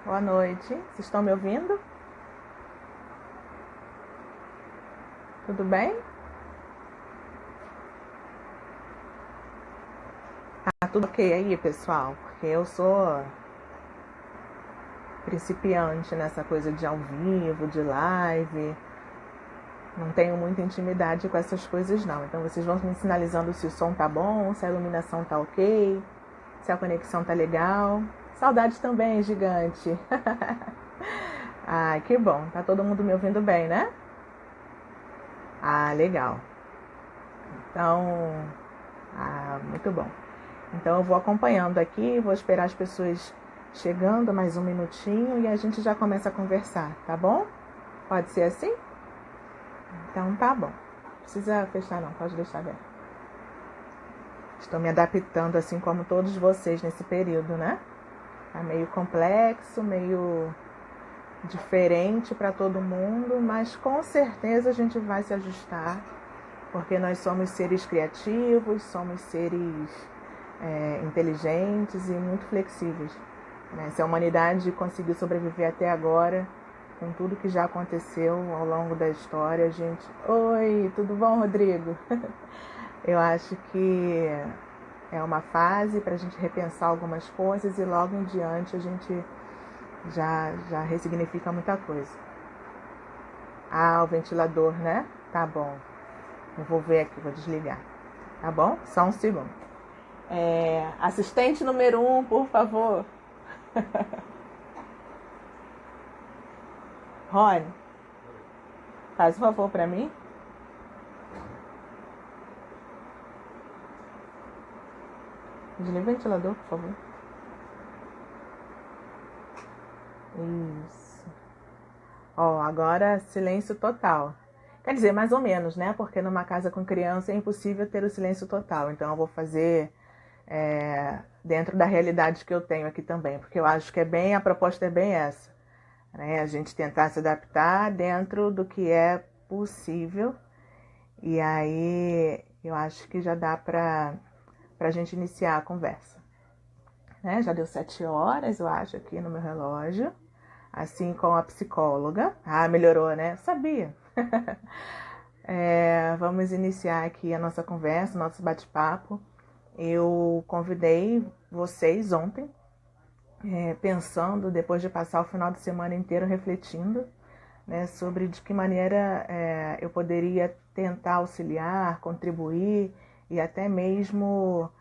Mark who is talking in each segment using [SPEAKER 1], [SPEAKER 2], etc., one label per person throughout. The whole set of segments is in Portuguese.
[SPEAKER 1] Boa noite. Vocês estão me ouvindo? Tudo bem? Tudo ok aí, pessoal? Porque eu sou principiante nessa coisa de ao vivo, de live. Não tenho muita intimidade com essas coisas, não. Então vocês vão me sinalizando se o som tá bom, se a iluminação tá ok, se a conexão tá legal. Saudades também, gigante. Que bom. Tá todo mundo me ouvindo bem, né? Legal. Então, muito bom. Então eu vou acompanhando aqui, vou esperar as pessoas chegando, mais um minutinho e a gente já começa a conversar, tá bom? Pode ser assim? Então tá bom. Não precisa fechar não, pode deixar aberto. Estou me adaptando assim como todos vocês nesse período, né? Tá meio complexo, meio diferente para todo mundo, mas com certeza a gente vai se ajustar, porque nós somos seres criativos, somos seres inteligentes e muito flexíveis. Né? Se a humanidade conseguiu sobreviver até agora, com tudo que já aconteceu ao longo da história, gente... Oi, tudo bom, Rodrigo? Eu acho que é uma fase para a gente repensar algumas coisas e logo em diante a gente já ressignifica muita coisa. O ventilador, né? Tá bom. Eu vou ver aqui, vou desligar. Tá bom? Só um segundo. Assistente número 1, por favor. Rony, faz um favor pra mim. Desliga o ventilador, por favor. Isso. Agora silêncio total. Quer dizer, mais ou menos, né? Porque numa casa com criança é impossível ter o silêncio total. Então eu vou fazer dentro da realidade que eu tenho aqui também. Porque eu acho que a proposta é bem essa. Né? A gente tentar se adaptar dentro do que é possível. E aí eu acho que já dá pra gente iniciar a conversa. Né? Já deu 7 horas, eu acho, aqui no meu relógio. Assim com a psicóloga. Melhorou, né? Sabia. Vamos iniciar aqui a nossa conversa, nosso bate-papo. Eu convidei vocês ontem, pensando, depois de passar o final de semana inteiro refletindo, né, sobre de que maneira eu poderia tentar auxiliar, contribuir e até mesmo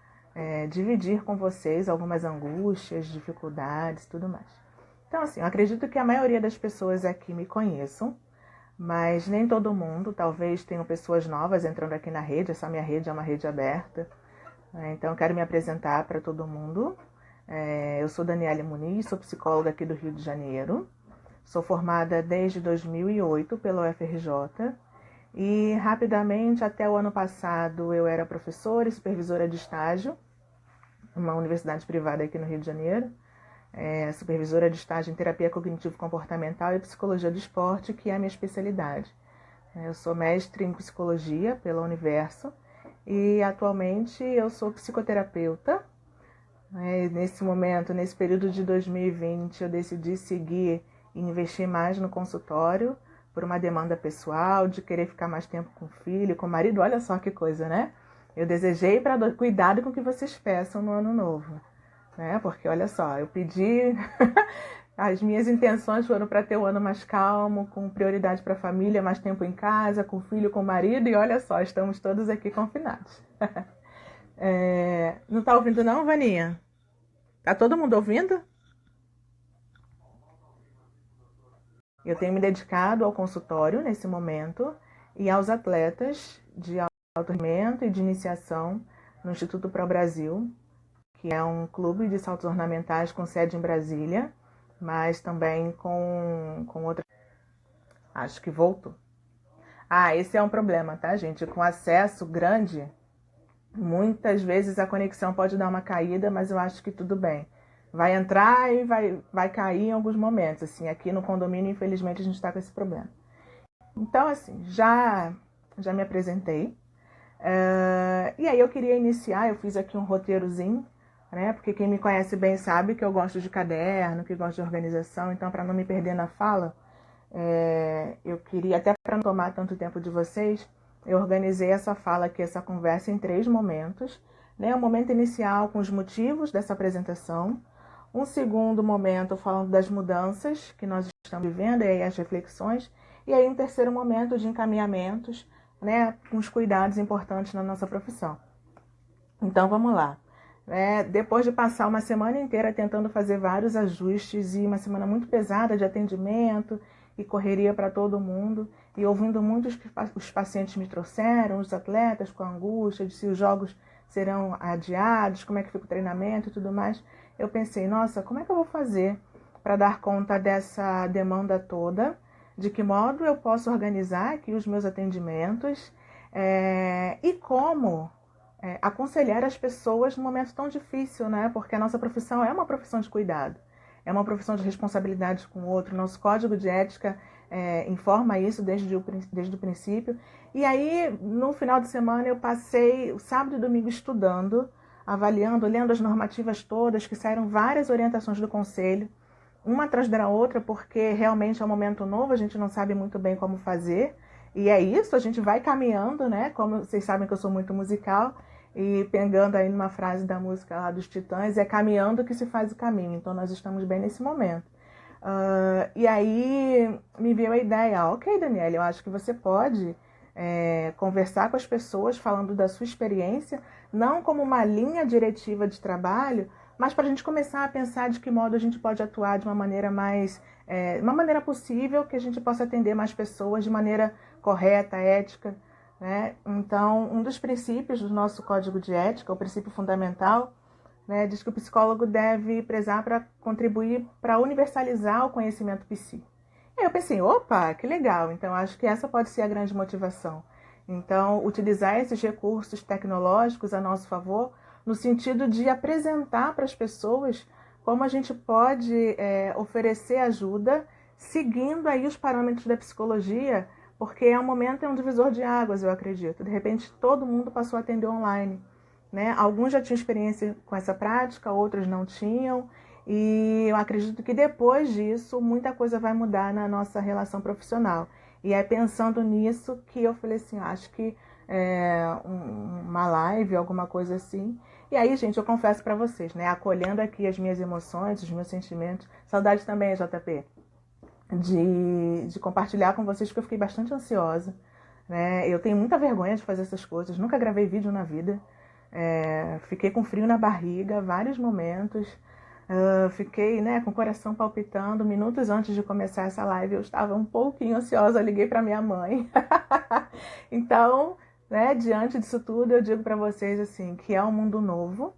[SPEAKER 1] dividir com vocês algumas angústias, dificuldades, tudo mais. Então, assim, eu acredito que a maioria das pessoas aqui me conheçam, mas nem todo mundo. Talvez tenham pessoas novas entrando aqui na rede. Essa minha rede é uma rede aberta. Então, eu quero me apresentar para todo mundo. Eu sou Daniele Muniz, sou psicóloga aqui do Rio de Janeiro. Sou formada desde 2008 pela UFRJ. E, rapidamente, até o ano passado, eu era professora e supervisora de estágio numa universidade privada aqui no Rio de Janeiro. Supervisora de estágio em terapia cognitivo-comportamental e psicologia do esporte, que é a minha especialidade. Eu sou mestre em psicologia pela Universo e atualmente eu sou psicoterapeuta. Nesse momento, nesse período de 2020, eu decidi seguir e investir mais no consultório por uma demanda pessoal, de querer ficar mais tempo com o filho, com o marido. Olha só que coisa, né? Eu desejei para cuidado com o que vocês peçam no ano novo. Né? Porque olha só, eu pedi, as minhas intenções foram para ter um ano mais calmo, com prioridade para a família, mais tempo em casa, com o filho, com o marido, e olha só, estamos todos aqui confinados. Não tá ouvindo não, Vaninha? Tá todo mundo ouvindo? Eu tenho me dedicado ao consultório nesse momento e aos atletas de alto rendimento e de iniciação no Instituto Pro Brasil, que é um clube de saltos ornamentais com sede em Brasília, mas também com outra... Acho que voltou. Esse é um problema, tá, gente? Com acesso grande, muitas vezes a conexão pode dar uma caída, mas eu acho que tudo bem. Vai entrar e vai cair em alguns momentos. Assim, aqui no condomínio, infelizmente, a gente está com esse problema. Então, assim, já me apresentei. E aí eu queria iniciar, eu fiz aqui um roteirozinho né? Porque quem me conhece bem sabe que eu gosto de caderno, que gosto de organização, então para não me perder na fala, eu queria, até para não tomar tanto tempo de vocês, eu organizei essa fala aqui, essa conversa em 3 momentos, né? Um momento inicial com os motivos dessa apresentação, um segundo momento falando das mudanças que nós estamos vivendo, e aí as reflexões, e aí um terceiro momento de encaminhamentos, né? Com os cuidados importantes na nossa profissão. Então vamos lá. Depois de passar uma semana inteira tentando fazer vários ajustes e uma semana muito pesada de atendimento e correria para todo mundo e ouvindo muito os pacientes me trouxeram, os atletas com angústia de se os jogos serão adiados, como é que fica o treinamento e tudo mais, eu pensei, nossa, como é que eu vou fazer para dar conta dessa demanda toda? De que modo eu posso organizar aqui os meus atendimentos e como aconselhar as pessoas num momento tão difícil, né? Porque a nossa profissão é uma profissão de cuidado, é uma profissão de responsabilidade com o outro. Nosso código de ética informa isso desde o princípio. E aí, no final de semana, eu passei o sábado e domingo estudando, avaliando, lendo as normativas todas, que saíram várias orientações do Conselho, uma atrás da outra, porque realmente é um momento novo, a gente não sabe muito bem como fazer. E é isso, a gente vai caminhando, né? Como vocês sabem que eu sou muito musical, e pegando aí numa frase da música lá dos Titãs, é caminhando que se faz o caminho. Então nós estamos bem nesse momento. E aí me veio a ideia, ok, Daniela, eu acho que você pode conversar com as pessoas falando da sua experiência, não como uma linha diretiva de trabalho, mas para a gente começar a pensar de que modo a gente pode atuar de uma maneira mais, uma maneira possível, que a gente possa atender mais pessoas de maneira correta, ética, né? Então, um dos princípios do nosso código de ética, o princípio fundamental, né, diz que o psicólogo deve prezar para contribuir para universalizar o conhecimento psi. E aí eu pensei, opa, que legal, então acho que essa pode ser a grande motivação. Então, utilizar esses recursos tecnológicos a nosso favor, no sentido de apresentar para as pessoas como a gente pode oferecer ajuda, seguindo aí os parâmetros da psicologia, porque é um momento, é um divisor de águas, eu acredito. De repente, todo mundo passou a atender online, né? Alguns já tinham experiência com essa prática, outros não tinham. E eu acredito que depois disso, muita coisa vai mudar na nossa relação profissional. E é pensando nisso que eu falei assim, acho que uma live, alguma coisa assim. E aí, gente, eu confesso para vocês, né? Acolhendo aqui as minhas emoções, os meus sentimentos. Saudade também, JP. De compartilhar com vocês, porque eu fiquei bastante ansiosa, né? Eu tenho muita vergonha de fazer essas coisas, nunca gravei vídeo na vida, fiquei com frio na barriga vários momentos, fiquei, né, com o coração palpitando. Minutos antes de começar essa live eu estava um pouquinho ansiosa, liguei para minha mãe. Então, né, diante disso tudo eu digo para vocês assim, que é um mundo novo,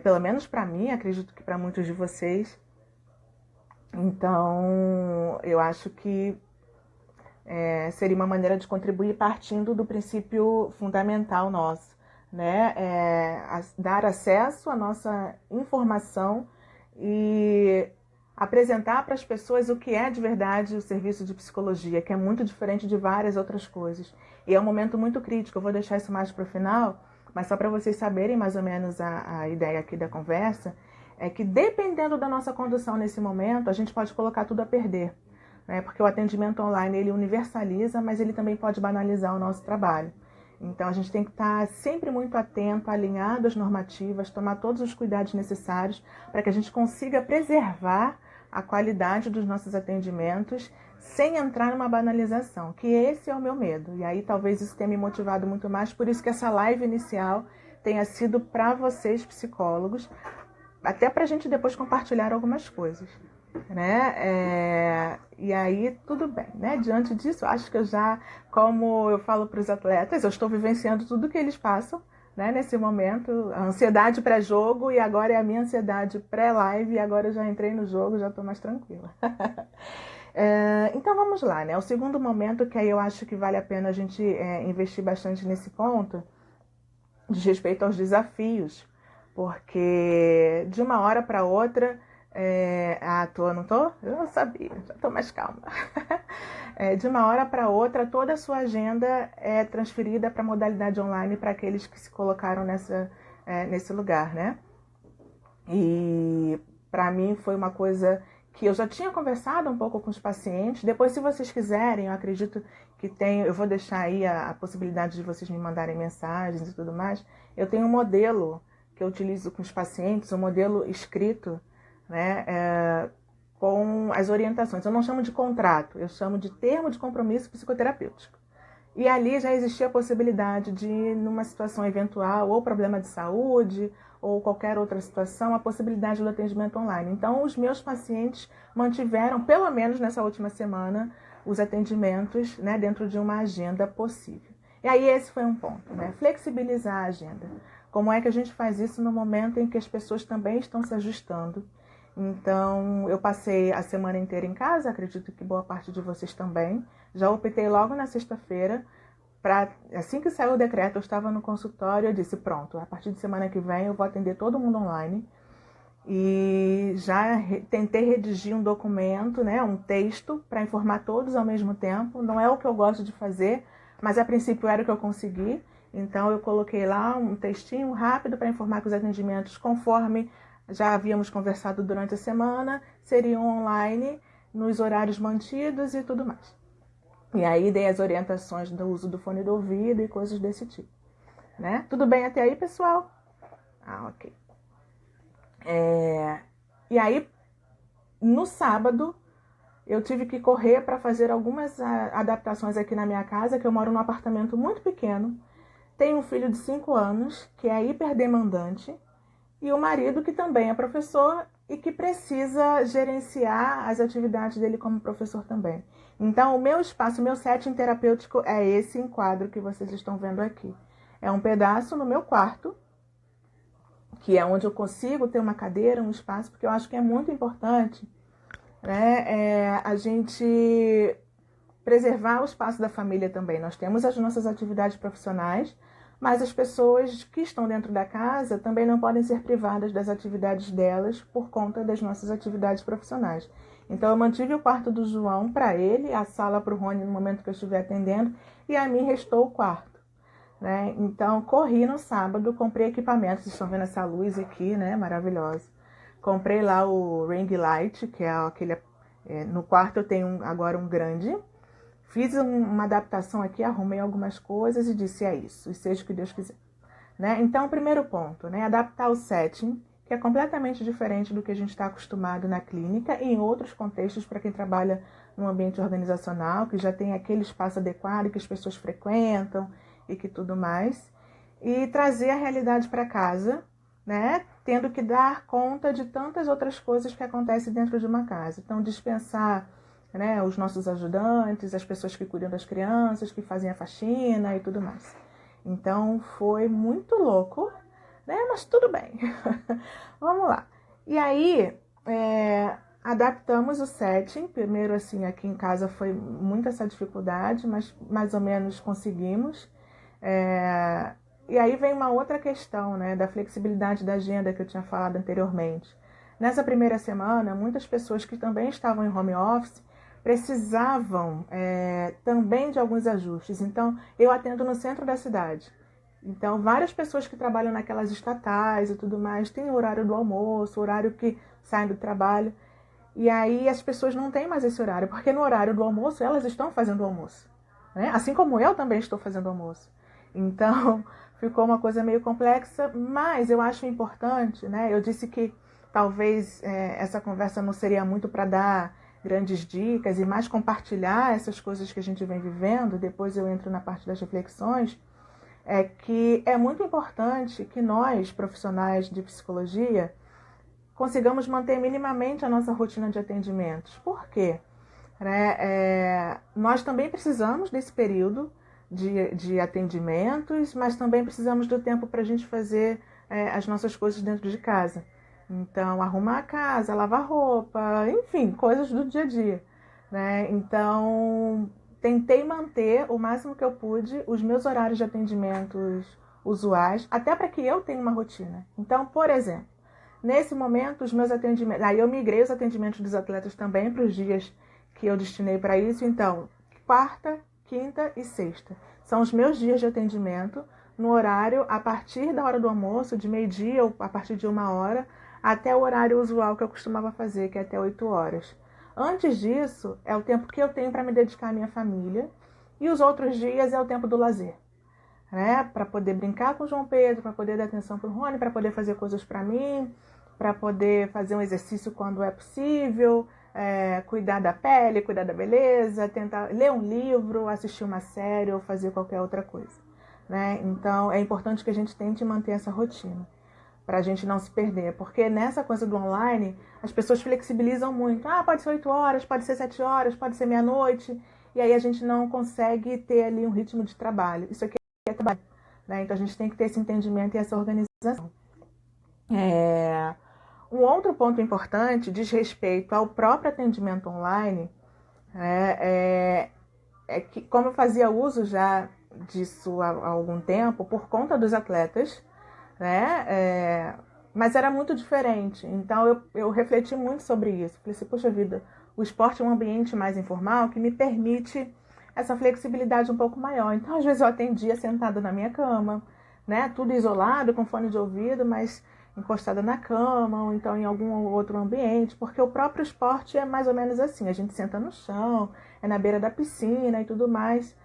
[SPEAKER 1] pelo menos para mim, acredito que para muitos de vocês. Então, eu acho que seria uma maneira de contribuir partindo do princípio fundamental nosso, né? Dar acesso à nossa informação e apresentar para as pessoas o que é de verdade o serviço de psicologia, que é muito diferente de várias outras coisas. E é um momento muito crítico, eu vou deixar isso mais para o final, mas só para vocês saberem mais ou menos a ideia aqui da conversa, é que dependendo da nossa condução nesse momento, a gente pode colocar tudo a perder, né? Porque o atendimento online ele universaliza, mas ele também pode banalizar o nosso trabalho. Então a gente tem que estar sempre muito atento, alinhado às normativas, tomar todos os cuidados necessários para que a gente consiga preservar a qualidade dos nossos atendimentos sem entrar numa banalização, que esse é o meu medo. E aí talvez isso tenha me motivado muito mais, por isso que essa live inicial tenha sido para vocês, psicólogos, até para a gente depois compartilhar algumas coisas, né? E aí tudo bem, né? Diante disso, acho que eu já, como eu falo para os atletas, eu estou vivenciando tudo que eles passam, né? Nesse momento, a ansiedade pré-jogo, e agora é a minha ansiedade pré-live, e agora eu já entrei no jogo, já estou mais tranquila. Então vamos lá, né? O segundo momento que aí eu acho que vale a pena a gente investir bastante nesse ponto, diz respeito aos desafios, porque de uma hora para outra, não tô? Eu não sabia, já tô mais calma. De uma hora para outra, toda a sua agenda é transferida para a modalidade online para aqueles que se colocaram nesse lugar, né? E para mim foi uma coisa que eu já tinha conversado um pouco com os pacientes. Depois, se vocês quiserem, eu acredito que tem, eu vou deixar aí a possibilidade de vocês me mandarem mensagens e tudo mais. Eu tenho um modelo que eu utilizo com os pacientes, um modelo escrito, né, com as orientações. Eu não chamo de contrato, eu chamo de termo de compromisso psicoterapêutico. E ali já existia a possibilidade de, numa situação eventual, ou problema de saúde, ou qualquer outra situação, a possibilidade do atendimento online. Então, os meus pacientes mantiveram, pelo menos nessa última semana, os atendimentos, né, dentro de uma agenda possível. E aí esse foi um ponto, né? Flexibilizar a agenda. Como é que a gente faz isso no momento em que as pessoas também estão se ajustando? Então, eu passei a semana inteira em casa, acredito que boa parte de vocês também. Já optei logo na sexta-feira, assim que saiu o decreto, eu estava no consultório, eu disse, pronto, a partir de semana que vem eu vou atender todo mundo online. E já tentei redigir um documento, né, um texto, para informar todos ao mesmo tempo. Não é o que eu gosto de fazer, mas a princípio era o que eu consegui. Então eu coloquei lá um textinho rápido para informar que os atendimentos, conforme já havíamos conversado durante a semana, seriam online, nos horários mantidos e tudo mais. E aí dei as orientações do uso do fone do ouvido e coisas desse tipo, né? Tudo bem até aí, pessoal? Ok. E aí, no sábado, eu tive que correr para fazer algumas adaptações aqui na minha casa, que eu moro num apartamento muito pequeno. Tenho um filho de 5 anos, que é hiperdemandante, e o marido, que também é professor e que precisa gerenciar as atividades dele como professor também. Então, o meu espaço, o meu setting terapêutico é esse enquadro que vocês estão vendo aqui. É um pedaço no meu quarto, que é onde eu consigo ter uma cadeira, um espaço, porque eu acho que é muito importante, né, a gente preservar o espaço da família também. Nós temos as nossas atividades profissionais, mas as pessoas que estão dentro da casa também não podem ser privadas das atividades delas por conta das nossas atividades profissionais. Então eu mantive o quarto do João para ele, a sala para o Rony no momento que eu estiver atendendo, e a mim restou o quarto, né? Então corri no sábado, comprei equipamentos, vocês estão vendo essa luz aqui, né? Maravilhosa. Comprei lá o ring light, que é aquele... no quarto eu tenho agora um grande. Fiz uma adaptação aqui, arrumei algumas coisas e disse, é isso, e seja o que Deus quiser. Né? Então, o primeiro ponto, né? Adaptar o setting, que é completamente diferente do que a gente está acostumado na clínica e em outros contextos para quem trabalha num ambiente organizacional, que já tem aquele espaço adequado que as pessoas frequentam e que tudo mais. E trazer a realidade para casa, né? Tendo que dar conta de tantas outras coisas que acontecem dentro de uma casa. Então, dispensar, né, os nossos ajudantes, as pessoas que cuidam das crianças, que fazem a faxina e tudo mais. Então foi muito louco, né? Mas tudo bem. Vamos lá. E aí, adaptamos o setting. Primeiro, assim, aqui em casa foi muita essa dificuldade, mas mais ou menos conseguimos. E aí vem uma outra questão, né, da flexibilidade da agenda que eu tinha falado anteriormente. Nessa primeira semana, muitas pessoas que também estavam em home office precisavam também de alguns ajustes. Então, eu atendo no centro da cidade. Então, várias pessoas que trabalham naquelas estatais e tudo mais têm o horário do almoço, o horário que saem do trabalho. E aí as pessoas não têm mais esse horário, porque no horário do almoço elas estão fazendo o almoço, né? Assim como eu também estou fazendo o almoço. Então, ficou uma coisa meio complexa, mas eu acho importante, né? Eu disse que talvez essa conversa não seria muito para dar grandes dicas e mais compartilhar essas coisas que a gente vem vivendo. Depois eu entro na parte das reflexões. É que é muito importante que nós, profissionais de psicologia, consigamos manter minimamente a nossa rotina de atendimentos. Por quê? Nós também precisamos desse período de atendimentos, mas também precisamos do tempo para a gente fazer as nossas coisas dentro de casa. Então, arrumar a casa, lavar roupa, enfim, coisas do dia a dia, né? Então, tentei manter o máximo que eu pude os meus horários de atendimentos usuais, até para que eu tenha uma rotina. Então, por exemplo, nesse momento, os meus atendimentos... Aí eu migrei os atendimentos dos atletas também para os dias que eu destinei para isso. Então, quarta, quinta e sexta são os meus dias de atendimento no horário a partir da hora do almoço, de meio-dia ou a partir de 1 hora, até o horário usual que eu costumava fazer, que é até 8 horas. Antes disso, é o tempo que eu tenho para me dedicar à minha família, e os outros dias é o tempo do lazer, né? Para poder brincar com o João Pedro, para poder dar atenção para o Rony, para poder fazer coisas para mim, para poder fazer um exercício quando é possível, cuidar da pele, cuidar da beleza, tentar ler um livro, assistir uma série ou fazer qualquer outra coisa, né? Então é importante que a gente tente manter essa rotina para a gente não se perder, porque nessa coisa do online as pessoas flexibilizam muito. Ah, pode ser 8 horas, pode ser 7 horas, pode ser meia-noite, e aí a gente não consegue ter ali um ritmo de trabalho. Isso aqui é trabalho, né? Então a gente tem que ter esse entendimento e essa organização. Um outro ponto importante diz respeito ao próprio atendimento online, é que, como eu fazia uso já disso há algum tempo, por conta dos atletas, né? Mas era muito diferente. Então eu refleti muito sobre isso. Falei assim, poxa vida, o esporte é um ambiente mais informal que me permite essa flexibilidade um pouco maior. Então, às vezes eu atendia sentada na minha cama, né? Tudo isolado, com fone de ouvido, mas encostada na cama, ou então em algum outro ambiente, porque o próprio esporte é mais ou menos assim. A gente senta no chão, é na beira da piscina e tudo mais.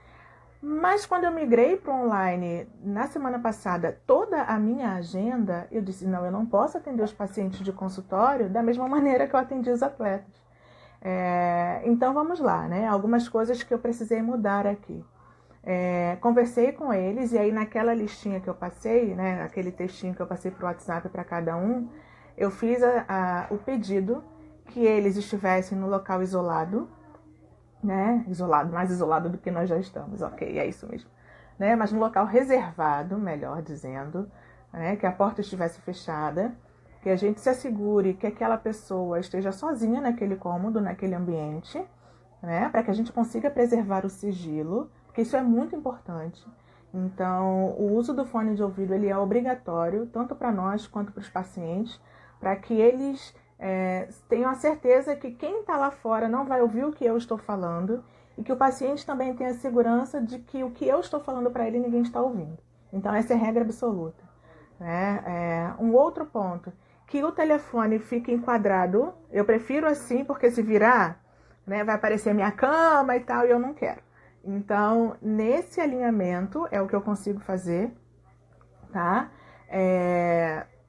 [SPEAKER 1] Mas quando eu migrei para o online na semana passada, toda a minha agenda, eu disse, não, eu não posso atender os pacientes de consultório da mesma maneira que eu atendi os atletas. Então vamos lá, né? Algumas coisas que eu precisei mudar aqui. Conversei com eles e aí naquela listinha que eu passei, né, aquele textinho que eu passei para o WhatsApp para cada um, eu fiz o pedido que eles estivessem no local isolado, né? Isolado, mais isolado do que nós já estamos, ok, é isso mesmo, né? Mas no local reservado, melhor dizendo, né? Que a porta estivesse fechada, que a gente se assegure que aquela pessoa esteja sozinha naquele cômodo, naquele ambiente, né? Para que a gente consiga preservar o sigilo, porque isso é muito importante. Então, o uso do fone de ouvido ele é obrigatório, tanto para nós quanto para os pacientes, para que eles tenham a certeza que quem está lá fora não vai ouvir o que eu estou falando e que o paciente também tenha a segurança de que o que eu estou falando para ele ninguém está ouvindo. Então, essa é a regra absoluta, né? Um outro ponto, que o telefone fique enquadrado, eu prefiro assim, porque se virar, né, vai aparecer a minha cama e tal, e eu não quero. Então, nesse alinhamento é o que eu consigo fazer, tá?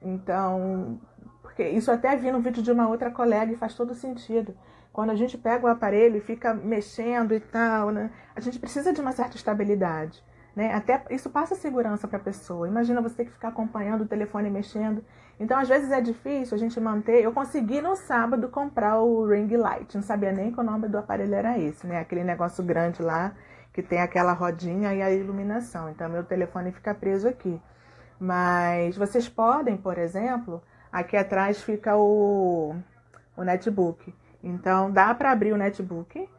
[SPEAKER 1] Então, porque isso até vi no vídeo de uma outra colega e faz todo sentido. Quando a gente pega o aparelho e fica mexendo e tal, né, a gente precisa de uma certa estabilidade, né? Até isso passa segurança para a pessoa. Imagina você ter que ficar acompanhando o telefone mexendo. Então, às vezes é difícil a gente manter. Eu consegui no sábado comprar o ring light, não sabia nem que o nome do aparelho era esse, né? Aquele negócio grande lá que tem aquela rodinha e a iluminação. Então, meu telefone fica preso aqui. Mas vocês podem, por exemplo, aqui atrás fica o netbook. Então, dá para abrir o netbook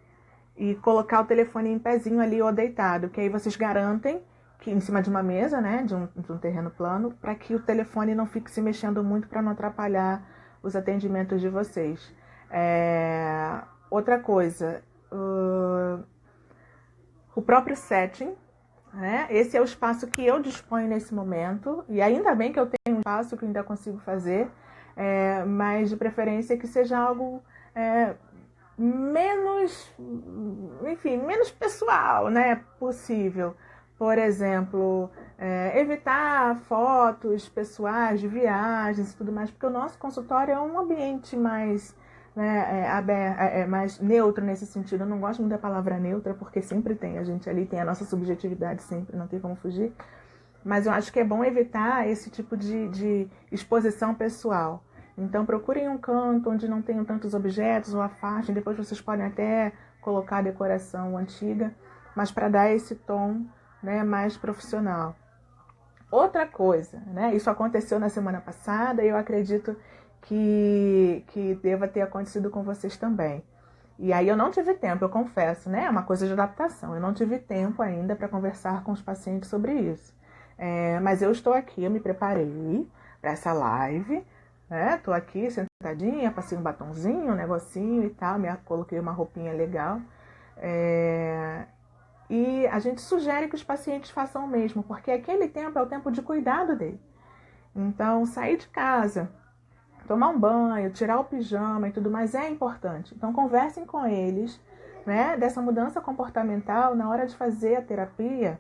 [SPEAKER 1] e colocar o telefone em pezinho ali ou deitado, que aí vocês garantem que em cima de uma mesa, né, de um terreno plano, para que o telefone não fique se mexendo muito para não atrapalhar os atendimentos de vocês. Outra coisa, o próprio setting, né? Esse é o espaço que eu disponho nesse momento, e ainda bem que eu tenho um espaço que eu ainda consigo fazer, mas de preferência que seja algo menos, enfim, menos pessoal, né, possível. Por exemplo, evitar fotos pessoais de viagens e tudo mais, porque o nosso consultório é um ambiente mais, né, mais neutro nesse sentido. Eu não gosto muito da palavra neutra, porque sempre tem, a gente ali tem a nossa subjetividade sempre, não tem como fugir. Mas eu acho que é bom evitar esse tipo de exposição pessoal. Então procurem um canto onde não tenham tantos objetos ou afastem. Depois vocês podem até colocar a decoração antiga, mas para dar esse tom, né, mais profissional. Outra coisa, né, isso aconteceu na semana passada e eu acredito que deva ter acontecido com vocês também. E aí eu não tive tempo, eu confesso, né? É uma coisa de adaptação. Eu não tive tempo ainda para conversar com os pacientes sobre isso. Mas eu estou aqui, eu me preparei para essa live, né? Tô aqui sentadinha, passei um batonzinho, um negocinho e tal, coloquei uma roupinha legal. E a gente sugere que os pacientes façam o mesmo, porque aquele tempo é o tempo de cuidado dele. Então, sair de casa, tomar um banho, tirar o pijama e tudo mais é importante. Então conversem com eles, né, dessa mudança comportamental na hora de fazer a terapia.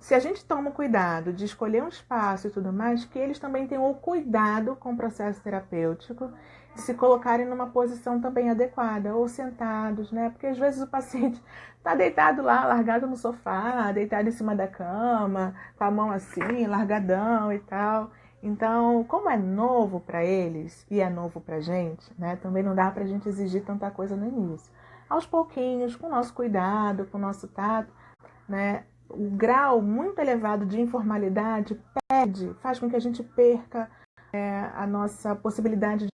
[SPEAKER 1] Se a gente toma o cuidado de escolher um espaço e tudo mais, que eles também tenham o cuidado com o processo terapêutico, de se colocarem numa posição também adequada, ou sentados, né? Porque às vezes o paciente está deitado lá, largado no sofá, deitado em cima da cama, com a mão assim, largadão e tal. Então, como é novo para eles e é novo para a gente, né? Também não dá para a gente exigir tanta coisa no início. Aos pouquinhos, com o nosso cuidado, com o nosso tato, né? O grau muito elevado de informalidade faz com que a gente perca a nossa possibilidade de...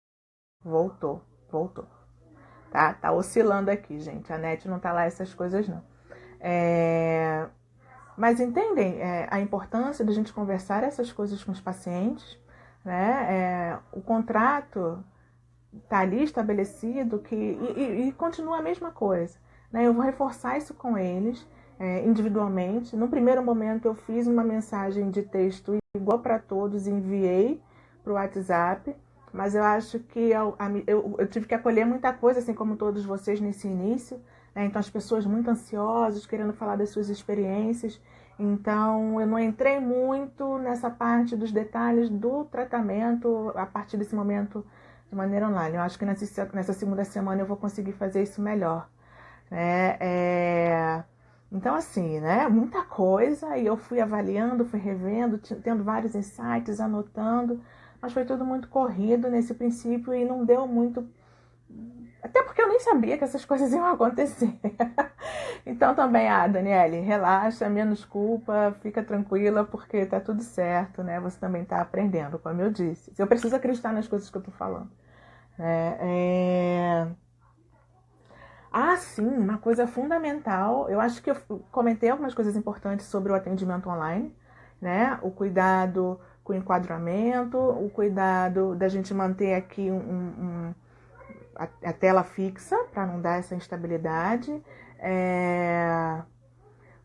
[SPEAKER 1] Voltou. Tá oscilando aqui, gente. A net não tá lá essas coisas, não. Mas entendem a importância da gente conversar essas coisas com os pacientes, né? O contrato tá ali estabelecido e continua a mesma coisa, né? Eu vou reforçar isso com eles individualmente. No primeiro momento eu fiz uma mensagem de texto igual para todos e enviei para o WhatsApp, mas eu acho que eu tive que acolher muita coisa, assim como todos vocês nesse início, né? Então as pessoas muito ansiosas, querendo falar das suas experiências, então eu não entrei muito nessa parte dos detalhes do tratamento a partir desse momento de maneira online. Eu acho que nessa segunda semana eu vou conseguir fazer isso melhor, né? Então, assim, né? Muita coisa, e eu fui avaliando, fui revendo, tendo vários insights, anotando, mas foi tudo muito corrido nesse princípio e não deu muito. Até porque eu nem sabia que essas coisas iam acontecer. Então também, Daniele, relaxa, menos culpa, fica tranquila, porque tá tudo certo, né? Você também tá aprendendo, como eu disse. Eu preciso acreditar nas coisas que eu tô falando. Sim, uma coisa fundamental. Eu acho que eu comentei algumas coisas importantes sobre o atendimento online, né? O cuidado com o enquadramento, o cuidado da gente manter aqui a tela fixa para não dar essa instabilidade.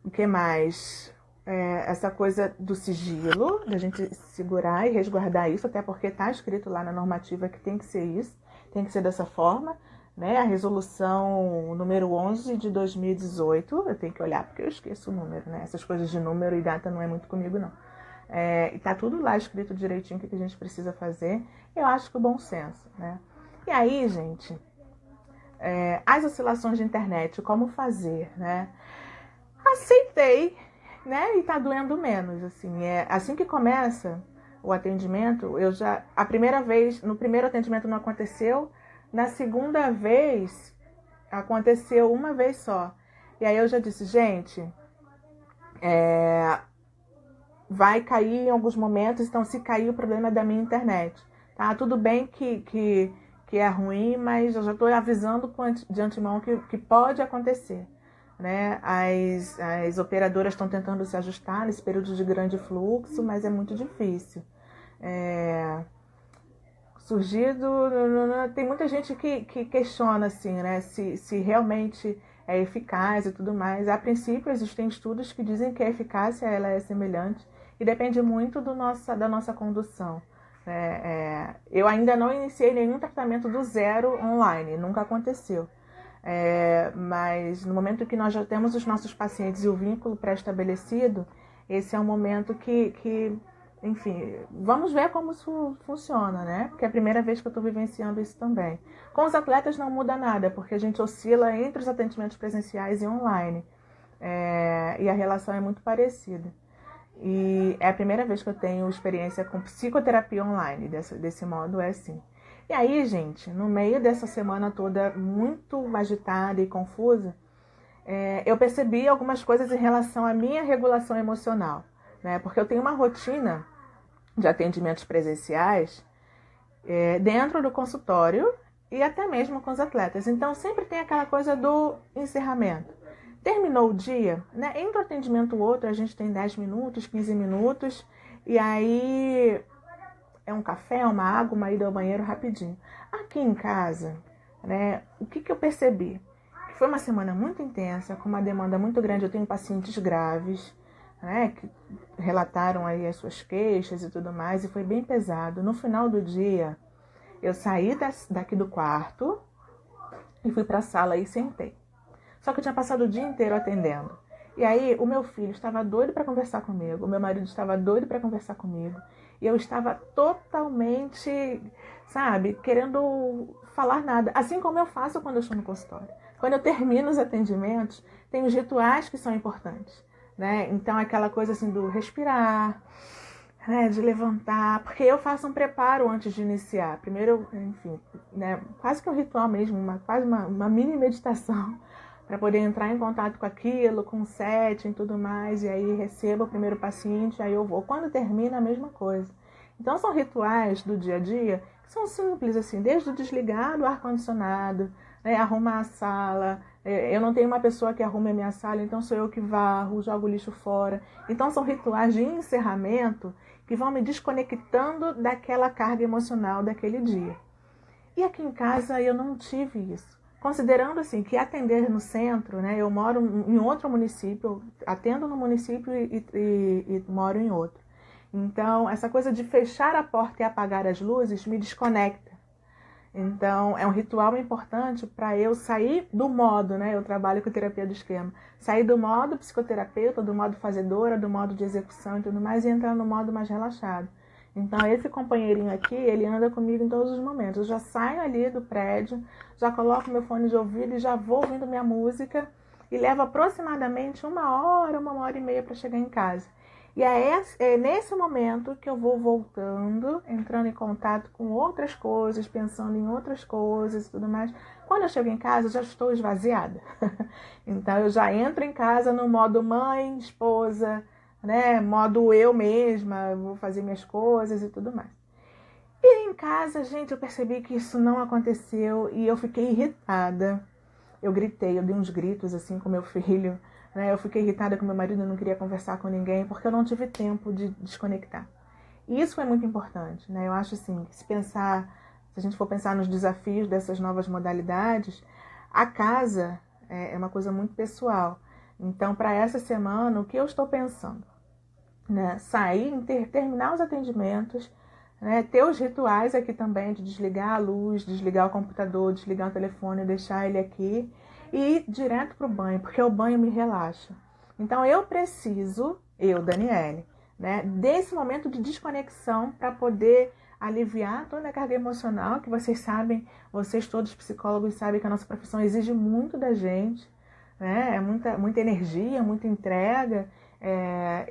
[SPEAKER 1] O que mais? Essa coisa do sigilo, da gente segurar e resguardar isso, até porque está escrito lá na normativa que tem que ser isso, tem que ser dessa forma, né? A resolução número 11 de 2018, eu tenho que olhar porque eu esqueço o número, né? Essas coisas de número e data não é muito comigo, não. E tá tudo lá escrito direitinho o que a gente precisa fazer. Eu acho que o bom senso, né? E aí, gente, as oscilações de internet, como fazer, né? Aceitei, né? E tá doendo menos, assim. Assim que começa o atendimento, a primeira vez, no primeiro atendimento não aconteceu, na segunda vez aconteceu uma vez só. E aí eu já disse, gente, vai cair em alguns momentos, então se cair o problema é da minha internet, tá? Tudo bem que é ruim, mas eu já estou avisando de antemão que pode acontecer, né? As operadoras estão tentando se ajustar nesse período de grande fluxo, mas é muito difícil. Tem muita gente que questiona assim, né? Se realmente é eficaz e tudo mais. A princípio existem estudos que dizem que a eficácia ela é semelhante e depende muito da nossa condução. Eu ainda não iniciei nenhum tratamento do zero online, nunca aconteceu. Mas no momento que nós já temos os nossos pacientes e o vínculo pré-estabelecido, esse é um momento enfim, vamos ver como isso funciona, né? Porque é a primeira vez que eu estou vivenciando isso também. Com os atletas não muda nada, porque a gente oscila entre os atendimentos presenciais e online. E a relação é muito parecida. E é a primeira vez que eu tenho experiência com psicoterapia online, desse modo é assim. E aí, gente, no meio dessa semana toda muito agitada e confusa, eu percebi algumas coisas em relação à minha regulação emocional, né? Porque eu tenho uma rotina de atendimentos presenciais dentro do consultório e até mesmo com os atletas. Então, sempre tem aquela coisa do encerramento. Terminou o dia, né? Entre um atendimento e outro, a gente tem 10 minutos, 15 minutos, e aí é um café, uma água, uma ida ao banheiro rapidinho. Aqui em casa, né, o que eu percebi? Que foi uma semana muito intensa, com uma demanda muito grande. Eu tenho pacientes graves, né, que relataram aí as suas queixas e tudo mais, e foi bem pesado. No final do dia, Eu saí daqui do quarto e fui para a sala e sentei. Só que eu tinha passado o dia inteiro atendendo. E aí o meu filho estava doido para conversar comigo, o meu marido estava doido para conversar comigo. E eu estava totalmente, sabe, querendo falar nada. Assim como eu faço quando eu estou no consultório. Quando eu termino os atendimentos, tem os rituais que são importantes, né? Então aquela coisa assim do respirar, né, de levantar, porque eu faço um preparo antes de iniciar. Primeiro, enfim, né, quase que um ritual mesmo, quase uma mini meditação, para poder entrar em contato com aquilo, com o setting e tudo mais, e aí recebo o primeiro paciente, aí eu vou. Quando termina, a mesma coisa. Então são rituais do dia a dia que são simples, assim, desde o desligar do ar-condicionado, né, arrumar a sala. Eu não tenho uma pessoa que arrume a minha sala, então sou eu que varro, jogo o lixo fora. Então são rituais de encerramento que vão me desconectando daquela carga emocional daquele dia. E aqui em casa eu não tive isso. Considerando assim que atender no centro, né, eu moro em outro município, atendo no município e moro em outro. Então, essa coisa de fechar a porta e apagar as luzes me desconecta. Então, é um ritual importante para eu sair do modo, né? Eu trabalho com terapia do esquema. Sair do modo psicoterapeuta, do modo fazedora, do modo de execução e tudo mais, e entrar no modo mais relaxado. Então, esse companheirinho aqui, ele anda comigo em todos os momentos. Eu já saio ali do prédio, já coloco meu fone de ouvido e já vou ouvindo minha música. E levo aproximadamente 1 hora e meia para chegar em casa. E é nesse momento que eu vou voltando, entrando em contato com outras coisas, pensando em outras coisas e tudo mais. Quando eu chego em casa, eu já estou esvaziada. Então, eu já entro em casa no modo mãe, esposa, né? Modo eu mesma, vou fazer minhas coisas e tudo mais. E em casa, gente, eu percebi que isso não aconteceu e eu fiquei irritada. Eu gritei, eu dei uns gritos assim com meu filho, né? Eu fiquei irritada com meu marido, eu não queria conversar com ninguém, porque eu não tive tempo de desconectar. E isso foi muito importante, né? Eu acho assim, que se a gente for pensar nos desafios dessas novas modalidades, a casa é uma coisa muito pessoal. Então, para essa semana, o que eu estou pensando? Né? Sair, terminar os atendimentos, né? Ter os rituais aqui também de desligar a luz, desligar o computador, desligar o telefone, deixar ele aqui e ir direto para o banho, porque o banho me relaxa. Então eu preciso, Daniele, né, desse momento de desconexão para poder aliviar toda a carga emocional que vocês sabem, vocês todos psicólogos sabem que a nossa profissão exige muito da gente, né? É muita energia, muita entrega,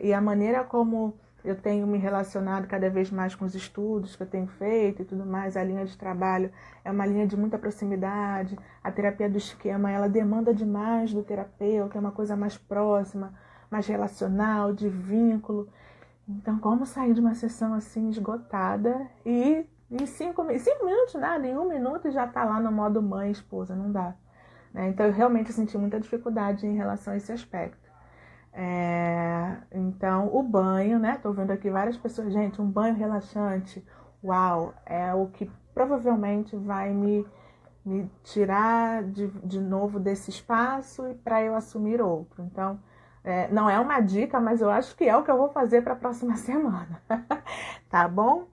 [SPEAKER 1] e a maneira como eu tenho me relacionado cada vez mais com os estudos que eu tenho feito e tudo mais, a linha de trabalho é uma linha de muita proximidade, a terapia do esquema, ela demanda demais do terapeuta, é uma coisa mais próxima, mais relacional, de vínculo. Então, como sair de uma sessão assim esgotada e em 5 minutos, nada, em 1 minuto já tá lá no modo mãe, esposa, não dá. Né? Então, eu realmente senti muita dificuldade em relação a esse aspecto. Então, o banho, né? Tô vendo aqui várias pessoas, gente, um banho relaxante, uau, é o que provavelmente vai me tirar de novo desse espaço e para eu assumir outro. Então, não é uma dica, mas eu acho que é o que eu vou fazer para a próxima semana. Tá bom?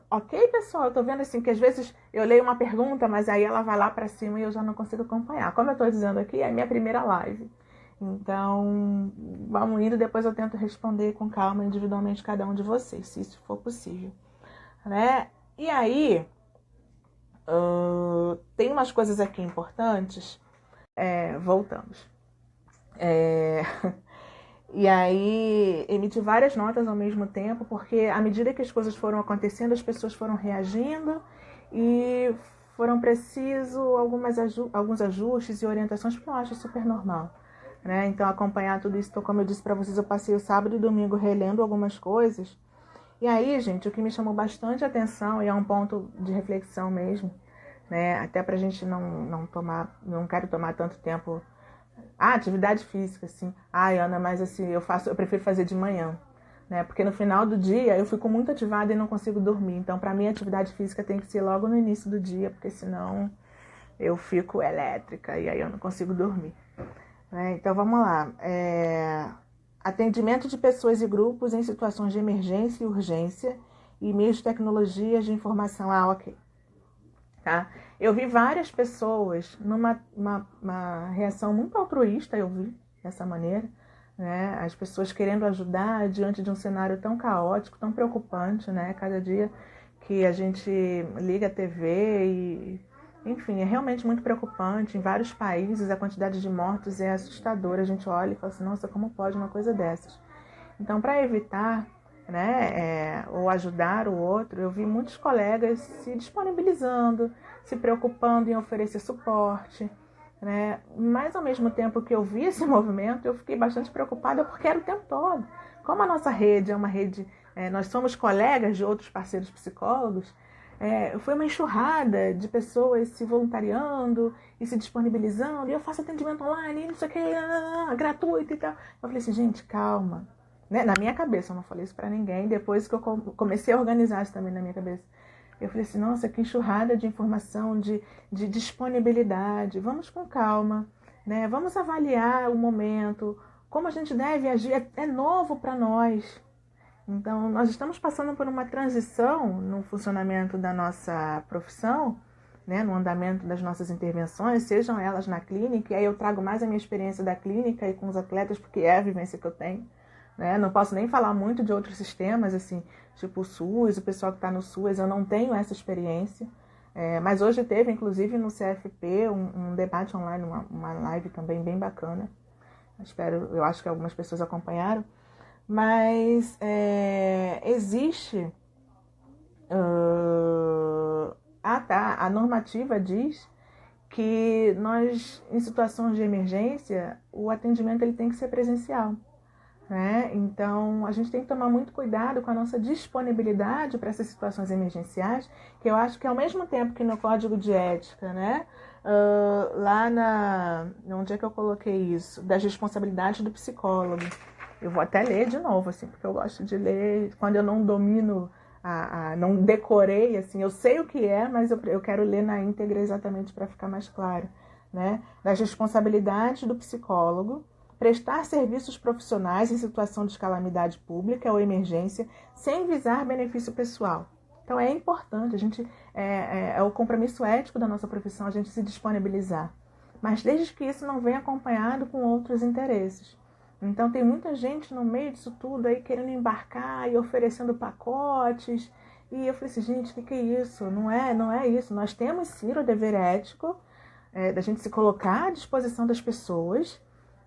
[SPEAKER 1] Ok, pessoal, eu tô vendo assim que às vezes eu leio uma pergunta, mas aí ela vai lá para cima e eu já não consigo acompanhar. Como eu tô dizendo aqui, é a minha primeira live. Então, vamos indo, depois eu tento responder com calma individualmente cada um de vocês, se isso for possível, né? E aí, tem umas coisas aqui importantes. Voltamos. E aí, emiti várias notas ao mesmo tempo, porque à medida que as coisas foram acontecendo, as pessoas foram reagindo e foram precisos alguns ajustes e orientações, porque eu acho super normal. Né? Então, acompanhar tudo isso, então, como eu disse para vocês, eu passei o sábado e domingo relendo algumas coisas. E aí, gente, o que me chamou bastante atenção, e é um ponto de reflexão mesmo, né? Até pra gente não quero tomar tanto tempo. Atividade física, assim. Ai, Ana, mas assim, eu prefiro fazer de manhã, né? Porque no final do dia eu fico muito ativada e não consigo dormir. Então, pra mim, a atividade física tem que ser logo no início do dia, porque senão eu fico elétrica e aí eu não consigo dormir. Então, vamos lá. Atendimento de pessoas e grupos em situações de emergência e urgência e meios de tecnologias de informação. Ah, ok. Tá? Eu vi várias pessoas uma reação muito altruísta, eu vi dessa maneira, né? As pessoas querendo ajudar diante de um cenário tão caótico, tão preocupante, né? Cada dia que a gente liga a TV e, enfim, é realmente muito preocupante. Em vários países a quantidade de mortos é assustadora. A gente olha e fala assim, nossa, como pode uma coisa dessas? Então, para evitar, né, ou ajudar o outro, eu vi muitos colegas se disponibilizando, se preocupando em oferecer suporte, né? Mas ao mesmo tempo que eu vi esse movimento, eu fiquei bastante preocupada porque era o tempo todo. Como a nossa rede é uma rede, nós somos colegas de outros parceiros psicólogos, foi uma enxurrada de pessoas se voluntariando e se disponibilizando, e eu faço atendimento online, não sei o que, gratuito e tal. Eu falei assim, gente, calma. Né? Na minha cabeça, eu não falei isso pra ninguém, depois que eu comecei a organizar isso também na minha cabeça. Eu falei assim, nossa, que enxurrada de informação, de disponibilidade, vamos com calma, né? Vamos avaliar o momento, como a gente deve agir, é novo para nós. Então, nós estamos passando por uma transição no funcionamento da nossa profissão, né? No andamento das nossas intervenções, sejam elas na clínica, e aí eu trago mais a minha experiência da clínica e com os atletas, porque é a vivência que eu tenho. Né? Não posso nem falar muito de outros sistemas, assim, tipo o SUS, o pessoal que está no SUS, eu não tenho essa experiência. Mas hoje teve, inclusive, no CFP, um debate online, uma live também bem bacana. Eu acho que algumas pessoas acompanharam. Mas existe... a normativa diz que nós, em situações de emergência, o atendimento ele tem que ser presencial. Né? Então, a gente tem que tomar muito cuidado com a nossa disponibilidade para essas situações emergenciais, que eu acho que ao mesmo tempo que no Código de Ética, né? Lá onde é que eu coloquei isso? Das responsabilidades do psicólogo. Eu vou até ler de novo, assim, porque eu gosto de ler quando eu não domino, não decorei, assim, eu sei o que é, mas eu quero ler na íntegra exatamente para ficar mais claro. Né? Das responsabilidades do psicólogo, prestar serviços profissionais em situação de calamidade pública ou emergência sem visar benefício pessoal. Então é importante, a gente é o compromisso ético da nossa profissão a gente se disponibilizar, mas desde que isso não venha acompanhado com outros interesses. Então tem muita gente no meio disso tudo aí querendo embarcar e oferecendo pacotes, e eu falei assim, gente, o que é isso? Não é isso. Nós temos sim o dever ético da gente se colocar à disposição das pessoas,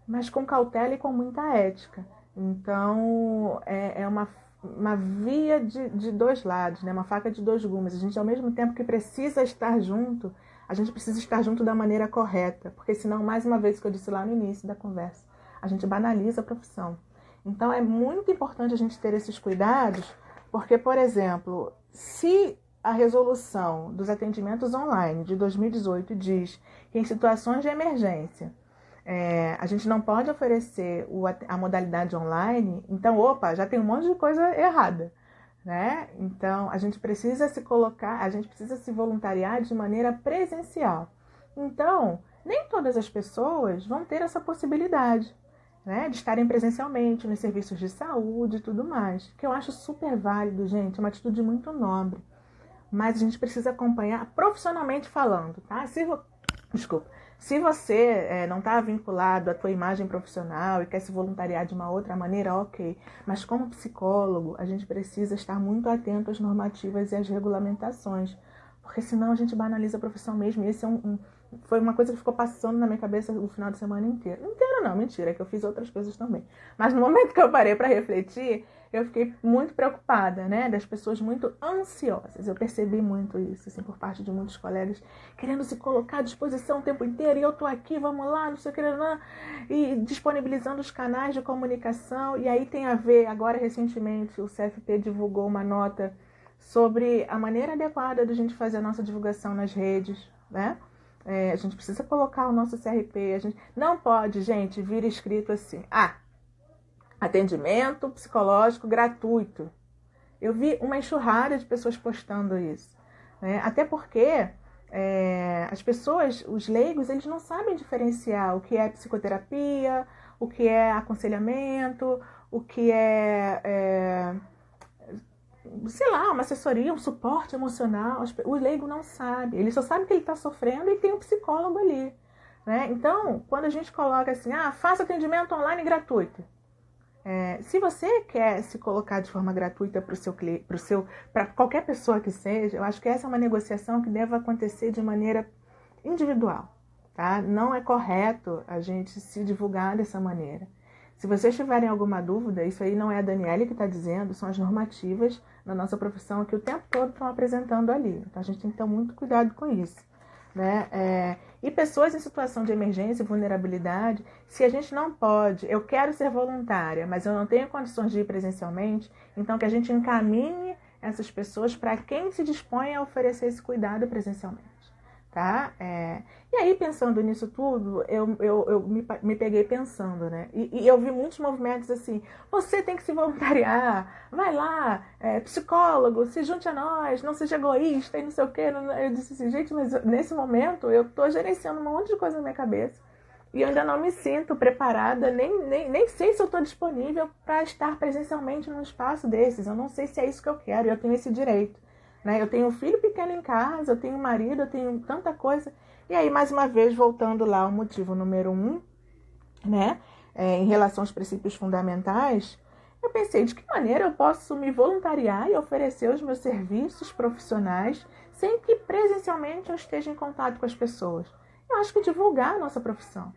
[SPEAKER 1] mas com cautela e com muita ética. Então, é uma via de dois lados, né? Uma faca de dois gumes. A gente, ao mesmo tempo que precisa estar junto, a gente precisa estar junto da maneira correta, porque senão, mais uma vez que eu disse lá no início da conversa, a gente banaliza a profissão. Então, é muito importante a gente ter esses cuidados, porque, por exemplo, se a resolução dos atendimentos online de 2018 diz que em situações de emergência a gente não pode oferecer a modalidade online, então, já tem um monte de coisa errada, né? Então, a gente precisa se colocar, a gente precisa se voluntariar de maneira presencial. Então, nem todas as pessoas vão ter essa possibilidade, né, de estarem presencialmente nos serviços de saúde e tudo mais, que eu acho super válido, gente, é uma atitude muito nobre. Mas a gente precisa acompanhar profissionalmente falando, tá? Se você não está vinculado à tua imagem profissional e quer se voluntariar de uma outra maneira, ok. Mas como psicólogo, a gente precisa estar muito atento às normativas e às regulamentações, porque senão a gente banaliza a profissão mesmo. E esse foi uma coisa que ficou passando na minha cabeça o final de semana inteiro. Inteiro não, mentira, que eu fiz outras coisas também. Mas no momento que eu parei para refletir, eu fiquei muito preocupada, né? Das pessoas muito ansiosas. Eu percebi muito isso, assim, por parte de muitos colegas, querendo se colocar à disposição o tempo inteiro, e eu tô aqui, vamos lá, não sei o que, e disponibilizando os canais de comunicação. E aí tem a ver, agora recentemente, o CFP divulgou uma nota sobre a maneira adequada de a gente fazer a nossa divulgação nas redes, né? A gente precisa colocar o nosso CRP, a gente não pode, gente, vir escrito assim, atendimento psicológico gratuito. Eu vi uma enxurrada de pessoas postando isso, né? Até porque as pessoas, os leigos, eles não sabem diferenciar o que é psicoterapia, o que é aconselhamento, o que é sei lá, uma assessoria, um suporte emocional. O leigo não sabe, ele só sabe que ele está sofrendo e tem um psicólogo ali, né? Então, quando a gente coloca assim, faça atendimento online gratuito. Se você quer se colocar de forma gratuita para qualquer pessoa que seja, eu acho que essa é uma negociação que deve acontecer de maneira individual, tá? Não é correto a gente se divulgar dessa maneira. Se vocês tiverem alguma dúvida, isso aí não é a Daniele que está dizendo, são as normativas na nossa profissão que o tempo todo estão apresentando ali. Então a gente tem que ter muito cuidado com isso, né? E pessoas em situação de emergência e vulnerabilidade, se a gente não pode, eu quero ser voluntária, mas eu não tenho condições de ir presencialmente, então que a gente encaminhe essas pessoas para quem se dispõe a oferecer esse cuidado presencialmente. Tá? E aí, pensando nisso tudo, eu me peguei pensando, né? E eu vi muitos movimentos assim, você tem que se voluntariar, vai lá, psicólogo, se junte a nós, não seja egoísta e não sei o quê. Eu disse assim, gente, mas nesse momento eu tô gerenciando um monte de coisa na minha cabeça e eu ainda não me sinto preparada, nem sei se eu estou disponível para estar presencialmente num espaço desses, eu não sei se é isso que eu quero, e eu tenho esse direito. Né? Eu tenho um filho pequeno em casa, eu tenho um marido, eu tenho tanta coisa. E aí, mais uma vez, voltando lá ao motivo número 1, né? Em relação aos princípios fundamentais, eu pensei de que maneira eu posso me voluntariar e oferecer os meus serviços profissionais sem que presencialmente eu esteja em contato com as pessoas. Eu acho que divulgar a nossa profissão.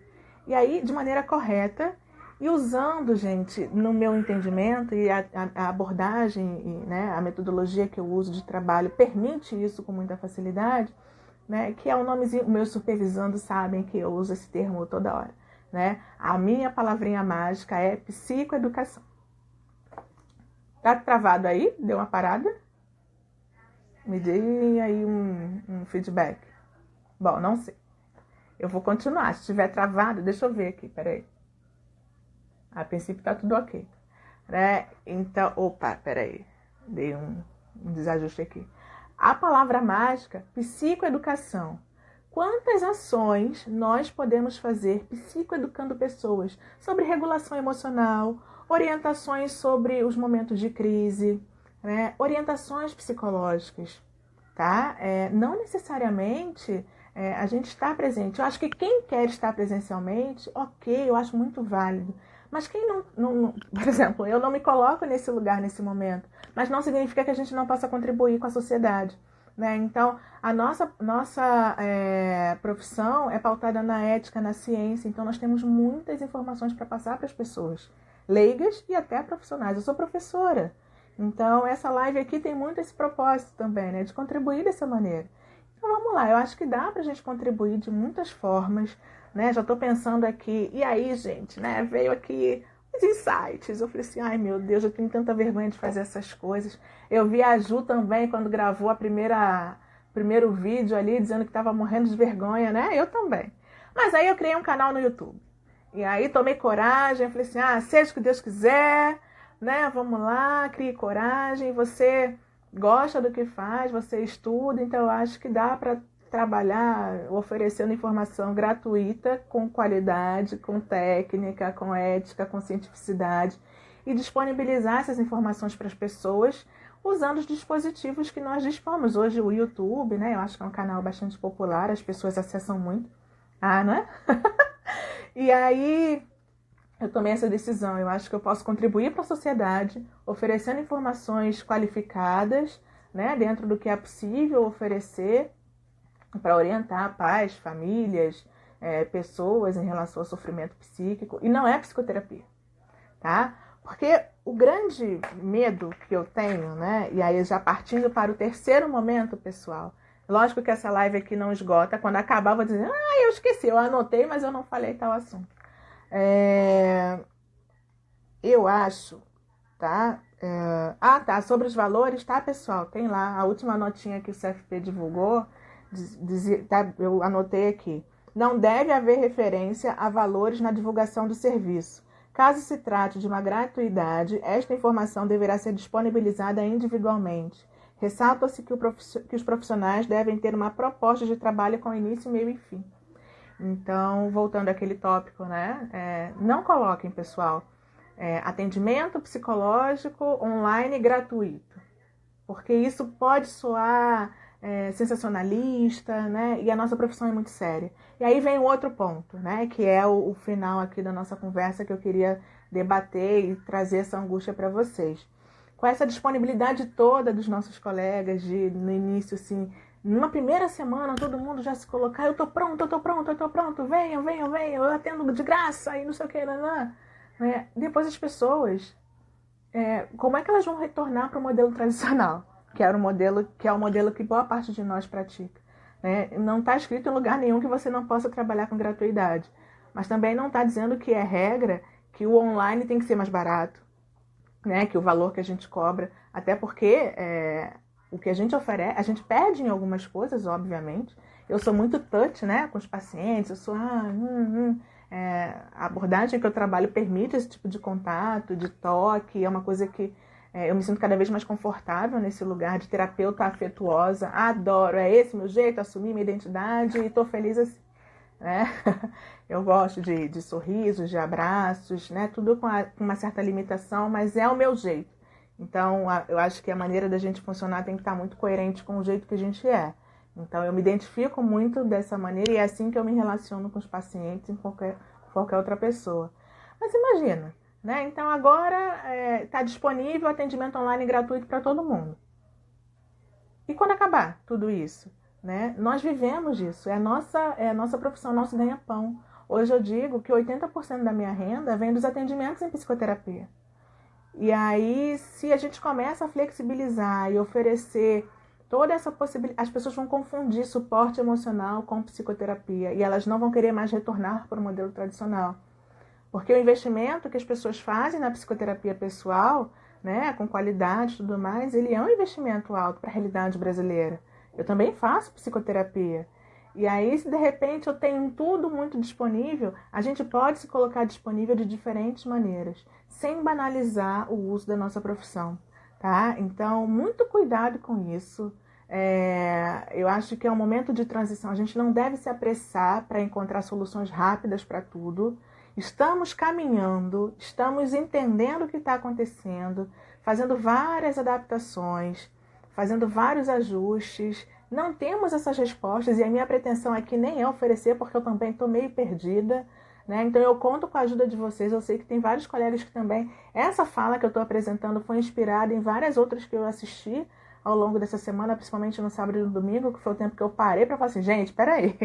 [SPEAKER 1] E aí, de maneira correta, e usando, gente, no meu entendimento, e a abordagem, e, né, a metodologia que eu uso de trabalho permite isso com muita facilidade, né, que é um nomezinho, meus supervisandos sabem que eu uso esse termo toda hora. Né? A minha palavrinha mágica é psicoeducação. Tá travado aí? Deu uma parada? Me dê aí um feedback. Bom, não sei. Eu vou continuar. Se estiver travado, deixa eu ver aqui, peraí. A princípio tá tudo ok. Né? Então, opa, peraí. Dei um desajuste aqui. A palavra mágica, psicoeducação. Quantas ações nós podemos fazer psicoeducando pessoas sobre regulação emocional, orientações sobre os momentos de crise, né? Orientações psicológicas, tá? Não necessariamente a gente está presente. Eu acho que quem quer estar presencialmente, ok, eu acho muito válido. Mas quem não, por exemplo, eu não me coloco nesse lugar nesse momento, mas não significa que a gente não possa contribuir com a sociedade. Né? Então, a nossa profissão é pautada na ética, na ciência, então nós temos muitas informações para passar para as pessoas, leigas e até profissionais. Eu sou professora, então essa live aqui tem muito esse propósito também, né? De contribuir dessa maneira. Então vamos lá, eu acho que dá para a gente contribuir de muitas formas, né? Já estou pensando aqui, e aí, gente, né? Veio aqui os insights. Eu falei assim, ai meu Deus, eu tenho tanta vergonha de fazer essas coisas. Eu vi a Ju também quando gravou primeiro vídeo ali, dizendo que estava morrendo de vergonha, né? Eu também. Mas aí eu criei um canal no YouTube. E aí tomei coragem, falei assim, seja o que Deus quiser, né? Vamos lá, crie coragem. Você gosta do que faz, você estuda, então eu acho que dá para trabalhar oferecendo informação gratuita, com qualidade, com técnica, com ética, com cientificidade e disponibilizar essas informações para as pessoas usando os dispositivos que nós dispomos. Hoje o YouTube, né? Eu acho que é um canal bastante popular, as pessoas acessam muito. Não é? E aí eu tomei essa decisão. Eu acho que eu posso contribuir para a sociedade, oferecendo informações qualificadas, né? Dentro do que é possível oferecer, para orientar pais, famílias, pessoas em relação ao sofrimento psíquico. E não é psicoterapia, tá? Porque o grande medo que eu tenho, né? E aí já partindo para o terceiro momento, pessoal. Lógico que essa live aqui não esgota. Quando acabar, eu vou dizer, eu esqueci, eu anotei, mas eu não falei tal assunto. Eu acho, tá? Sobre os valores, tá, pessoal? Tem lá a última notinha que o CFP divulgou. Eu anotei aqui. Não deve haver referência a valores na divulgação do serviço. Caso se trate de uma gratuidade, esta informação deverá ser disponibilizada individualmente. Ressalta-se que os profissionais devem ter uma proposta de trabalho com início, meio e fim. Então, voltando àquele tópico, né? Não coloquem, pessoal, atendimento psicológico online gratuito. porque isso pode soar sensacionalista, né? E a nossa profissão é muito séria. E aí vem o outro ponto, né? Que é o final aqui da nossa conversa que eu queria debater e trazer essa angústia para vocês. Com essa disponibilidade toda dos nossos colegas de, no início, assim, numa primeira semana, todo mundo já se colocar, eu tô pronto, venham, eu atendo de graça e não sei o que, né? Depois as pessoas, como é que elas vão retornar para o modelo tradicional? Que é o modelo que boa parte de nós pratica. Né? Não está escrito em lugar nenhum que você não possa trabalhar com gratuidade. Mas também não está dizendo que é regra que o online tem que ser mais barato, né? Que o valor que a gente cobra. Até porque o que a gente oferece, a gente perde em algumas coisas, obviamente. Eu sou muito touch, né, com os pacientes. Eu sou a abordagem que eu trabalho permite esse tipo de contato, de toque. É uma coisa que eu me sinto cada vez mais confortável nesse lugar de terapeuta afetuosa. Adoro, é esse meu jeito, assumir minha identidade e estou feliz assim, né? Eu gosto de sorrisos, de abraços, né? Tudo com uma certa limitação, mas é o meu jeito. Então, eu acho que a maneira da gente funcionar tem que estar muito coerente com o jeito que a gente é. Então, eu me identifico muito dessa maneira e é assim que eu me relaciono com os pacientes e com qualquer outra pessoa. Mas imagina, né? Então, agora está disponível atendimento online gratuito para todo mundo. E quando acabar tudo isso? Né? Nós vivemos disso, é a nossa profissão, nosso ganha-pão. Hoje eu digo que 80% da minha renda vem dos atendimentos em psicoterapia. E aí, se a gente começa a flexibilizar e oferecer toda essa possibilidade, as pessoas vão confundir suporte emocional com psicoterapia e elas não vão querer mais retornar para o modelo tradicional. Porque o investimento que as pessoas fazem na psicoterapia pessoal, né, com qualidade e tudo mais, ele é um investimento alto para a realidade brasileira. Eu também faço psicoterapia. E aí, se de repente eu tenho tudo muito disponível, a gente pode se colocar disponível de diferentes maneiras, sem banalizar o uso da nossa profissão, tá? Então, muito cuidado com isso. Eu acho que é um momento de transição. A gente não deve se apressar para encontrar soluções rápidas para tudo. Estamos caminhando, estamos entendendo o que está acontecendo, fazendo várias adaptações, fazendo vários ajustes. Não temos essas respostas e a minha pretensão aqui nem é oferecer, porque eu também estou meio perdida. Né? Então eu conto com a ajuda de vocês. Eu sei que tem vários colegas que também... Essa fala que eu estou apresentando foi inspirada em várias outras que eu assisti ao longo dessa semana, principalmente no sábado e no domingo, que foi o tempo que eu parei para falar assim, gente, peraí.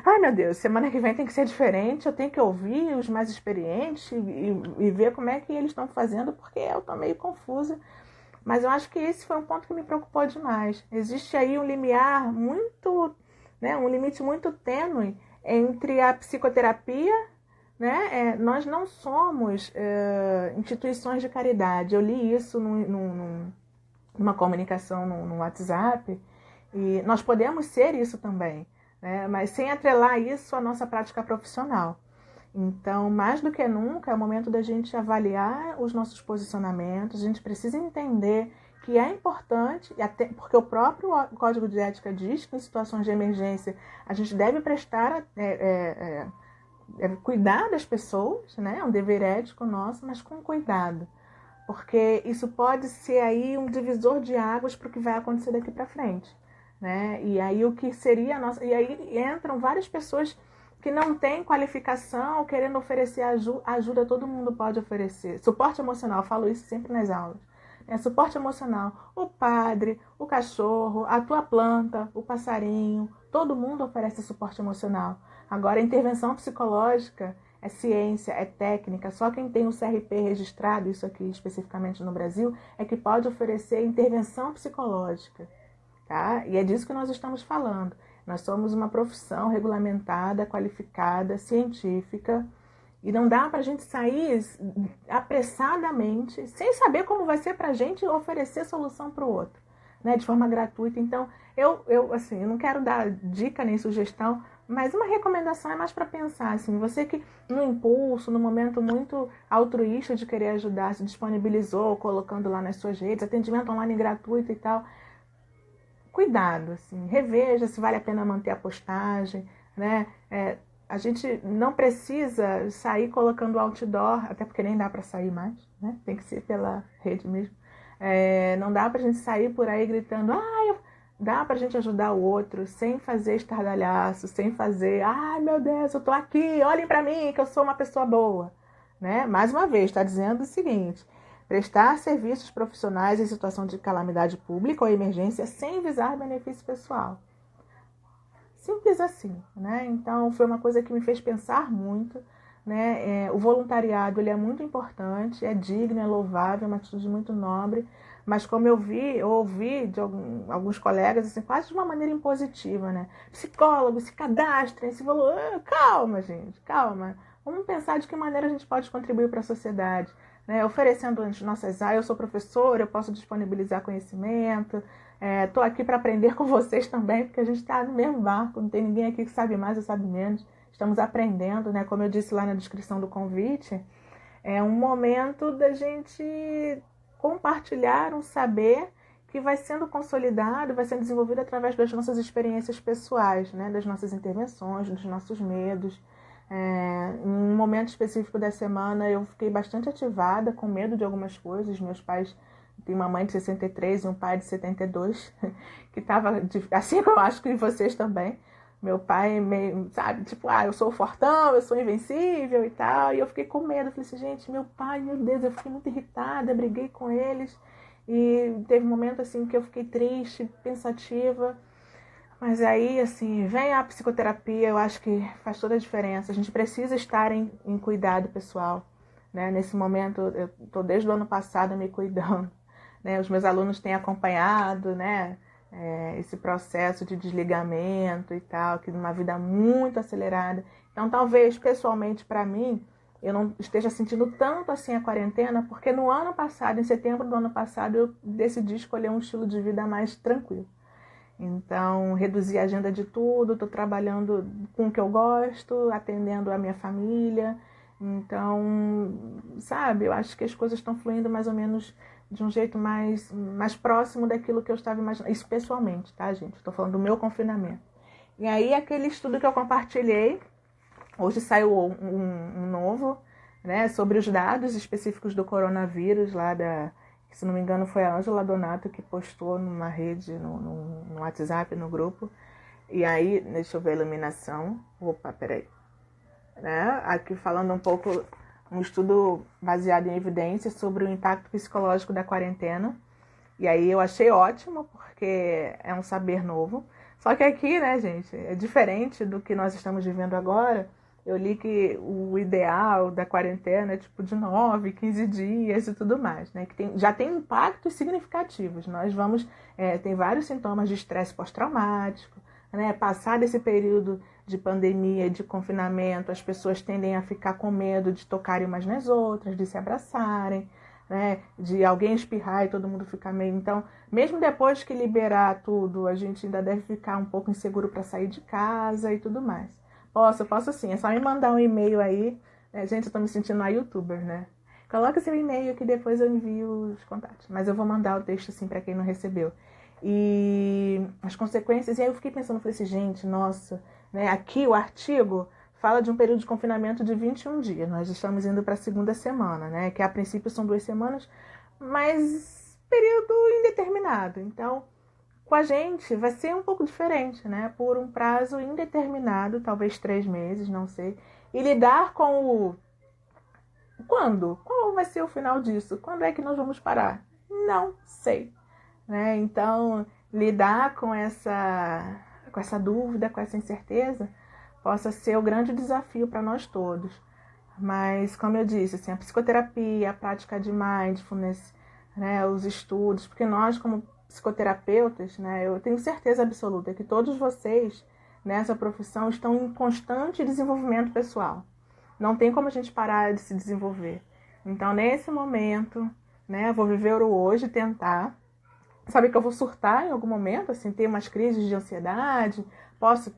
[SPEAKER 1] Ai, meu Deus, semana que vem tem que ser diferente, eu tenho que ouvir os mais experientes e ver como é que eles estão fazendo, porque eu estou meio confusa. Mas eu acho que esse foi um ponto que me preocupou demais. Existe aí um limiar muito, né, um limite muito tênue entre a psicoterapia, né? Nós não somos instituições de caridade. Eu li isso numa comunicação no WhatsApp e nós podemos ser isso também, né? Mas sem atrelar isso à nossa prática profissional. Então, mais do que nunca, é o momento da gente avaliar os nossos posicionamentos. A gente precisa entender que é importante, até porque o próprio Código de Ética diz que em situações de emergência a gente deve prestar, cuidar das pessoas, né? É um dever ético nosso, mas com cuidado. Porque isso pode ser aí um divisor de águas para o que vai acontecer daqui para frente. Né? E aí o que seria a nossa... E aí entram várias pessoas que não têm qualificação, querendo oferecer ajuda, todo mundo pode oferecer. Suporte emocional, eu falo isso sempre nas aulas. Suporte emocional, o padre, o cachorro, a tua planta, o passarinho, todo mundo oferece suporte emocional. Agora, a intervenção psicológica é ciência, é técnica, só quem tem o CRP registrado, isso aqui especificamente no Brasil, é que pode oferecer intervenção psicológica. Tá? E é disso que nós estamos falando. Nós somos uma profissão regulamentada, qualificada, científica, e não dá para a gente sair apressadamente, sem saber como vai ser para a gente oferecer solução para o outro, né? De forma gratuita. Então, eu não quero dar dica nem sugestão, mas uma recomendação é mais para pensar, assim, você que no impulso, no momento muito altruísta de querer ajudar, se disponibilizou, colocando lá nas suas redes, atendimento online gratuito e tal, cuidado, assim, reveja se vale a pena manter a postagem, né? A gente não precisa sair colocando outdoor, até porque nem dá para sair mais, né? Tem que ser pela rede mesmo. Não dá pra gente sair por aí gritando, dá pra gente ajudar o outro sem fazer estardalhaço, sem fazer, ai meu Deus, eu tô aqui, olhem pra mim que eu sou uma pessoa boa, né? Mais uma vez, está dizendo o seguinte: prestar serviços profissionais em situação de calamidade pública ou emergência sem visar benefício pessoal. Simples assim, né? Então foi uma coisa que me fez pensar muito, né? O voluntariado ele é muito importante, é digno, é louvável, é uma atitude muito nobre, mas como eu ouvi de alguns colegas assim, quase de uma maneira impositiva, né? Psicólogos, se cadastrem, se valor, calma, gente, calma. Vamos pensar de que maneira a gente pode contribuir para a sociedade, né? Oferecendo as nossas áreas, eu sou professora, eu posso disponibilizar conhecimento. Estou aqui para aprender com vocês também, porque a gente está no mesmo barco, não tem ninguém aqui que sabe mais ou sabe menos. Estamos aprendendo, né? Como eu disse lá na descrição do convite, é um momento da gente compartilhar um saber que vai sendo consolidado, vai sendo desenvolvido através das nossas experiências pessoais, né? Das nossas intervenções, dos nossos medos. Em um momento específico da semana eu fiquei bastante ativada, com medo de algumas coisas. Meus pais, tem uma mãe de 63 e um pai de 72, que estava, assim eu acho que vocês também. Meu pai meio, sabe, tipo, eu sou fortão, eu sou invencível e tal. E eu fiquei com medo, eu falei assim, gente, meu pai, meu Deus, eu fiquei muito irritada, briguei com eles. E teve um momento assim que eu fiquei triste, pensativa. Mas aí, assim, vem a psicoterapia, eu acho que faz toda a diferença. A gente precisa estar em cuidado pessoal, né? Nesse momento, eu estou desde o ano passado me cuidando, né? Os meus alunos têm acompanhado, né? Esse processo de desligamento e tal, que numa vida muito acelerada. Então, talvez, pessoalmente, para mim, eu não esteja sentindo tanto assim a quarentena, porque no ano passado, em setembro do ano passado, eu decidi escolher um estilo de vida mais tranquilo. Então, reduzi a agenda de tudo, estou trabalhando com o que eu gosto, atendendo a minha família. Então, sabe, eu acho que as coisas estão fluindo mais ou menos de um jeito mais próximo daquilo que eu estava imaginando. Isso pessoalmente, tá, gente? Estou falando do meu confinamento. E aí, aquele estudo que eu compartilhei, hoje saiu um novo, né, sobre os dados específicos do coronavírus lá se não me engano foi a Ângela Donato que postou numa rede, no WhatsApp, no grupo. E aí, deixa eu ver a iluminação. Opa, peraí. Né? Aqui falando um pouco, um estudo baseado em evidências sobre o impacto psicológico da quarentena. E aí eu achei ótimo, porque é um saber novo. Só que aqui, né, gente, é diferente do que nós estamos vivendo agora. Eu li que o ideal da quarentena é tipo de 9, 15 dias e tudo mais, né? Que já tem impactos significativos. Nós vamos, tem vários sintomas de estresse pós-traumático, né? Passado esse período de pandemia, de confinamento, as pessoas tendem a ficar com medo de tocarem umas nas outras, de se abraçarem, né? De alguém espirrar e todo mundo ficar meio... Então, mesmo depois que liberar tudo, a gente ainda deve ficar um pouco inseguro para sair de casa e tudo mais. Posso sim. É só me mandar um e-mail aí. Gente, eu tô me sentindo uma youtuber, né? Coloca seu e-mail que depois eu envio os contatos. Mas eu vou mandar o texto assim para quem não recebeu. E as consequências... E aí eu fiquei pensando, falei assim, gente, nossa... Né? Aqui o artigo fala de um período de confinamento de 21 dias. Nós estamos indo para a segunda semana, né? Que a princípio são 2 semanas, mas período indeterminado. Então... Com a gente vai ser um pouco diferente, né? Por um prazo indeterminado, talvez 3 meses, não sei. E lidar com o... Quando? Qual vai ser o final disso? Quando é que nós vamos parar? Não sei, né? Então, lidar com essa dúvida, com essa incerteza, possa ser o grande desafio para nós todos. Mas, como eu disse, assim, a psicoterapia, a prática de mindfulness, né, os estudos, porque nós, como psicoterapeutas, né, eu tenho certeza absoluta que todos vocês nessa profissão estão em constante desenvolvimento pessoal. Não tem como a gente parar de se desenvolver. Então, nesse momento, né, vou viver o hoje, tentar. Sabe que eu vou surtar em algum momento, assim, ter umas crises de ansiedade, posso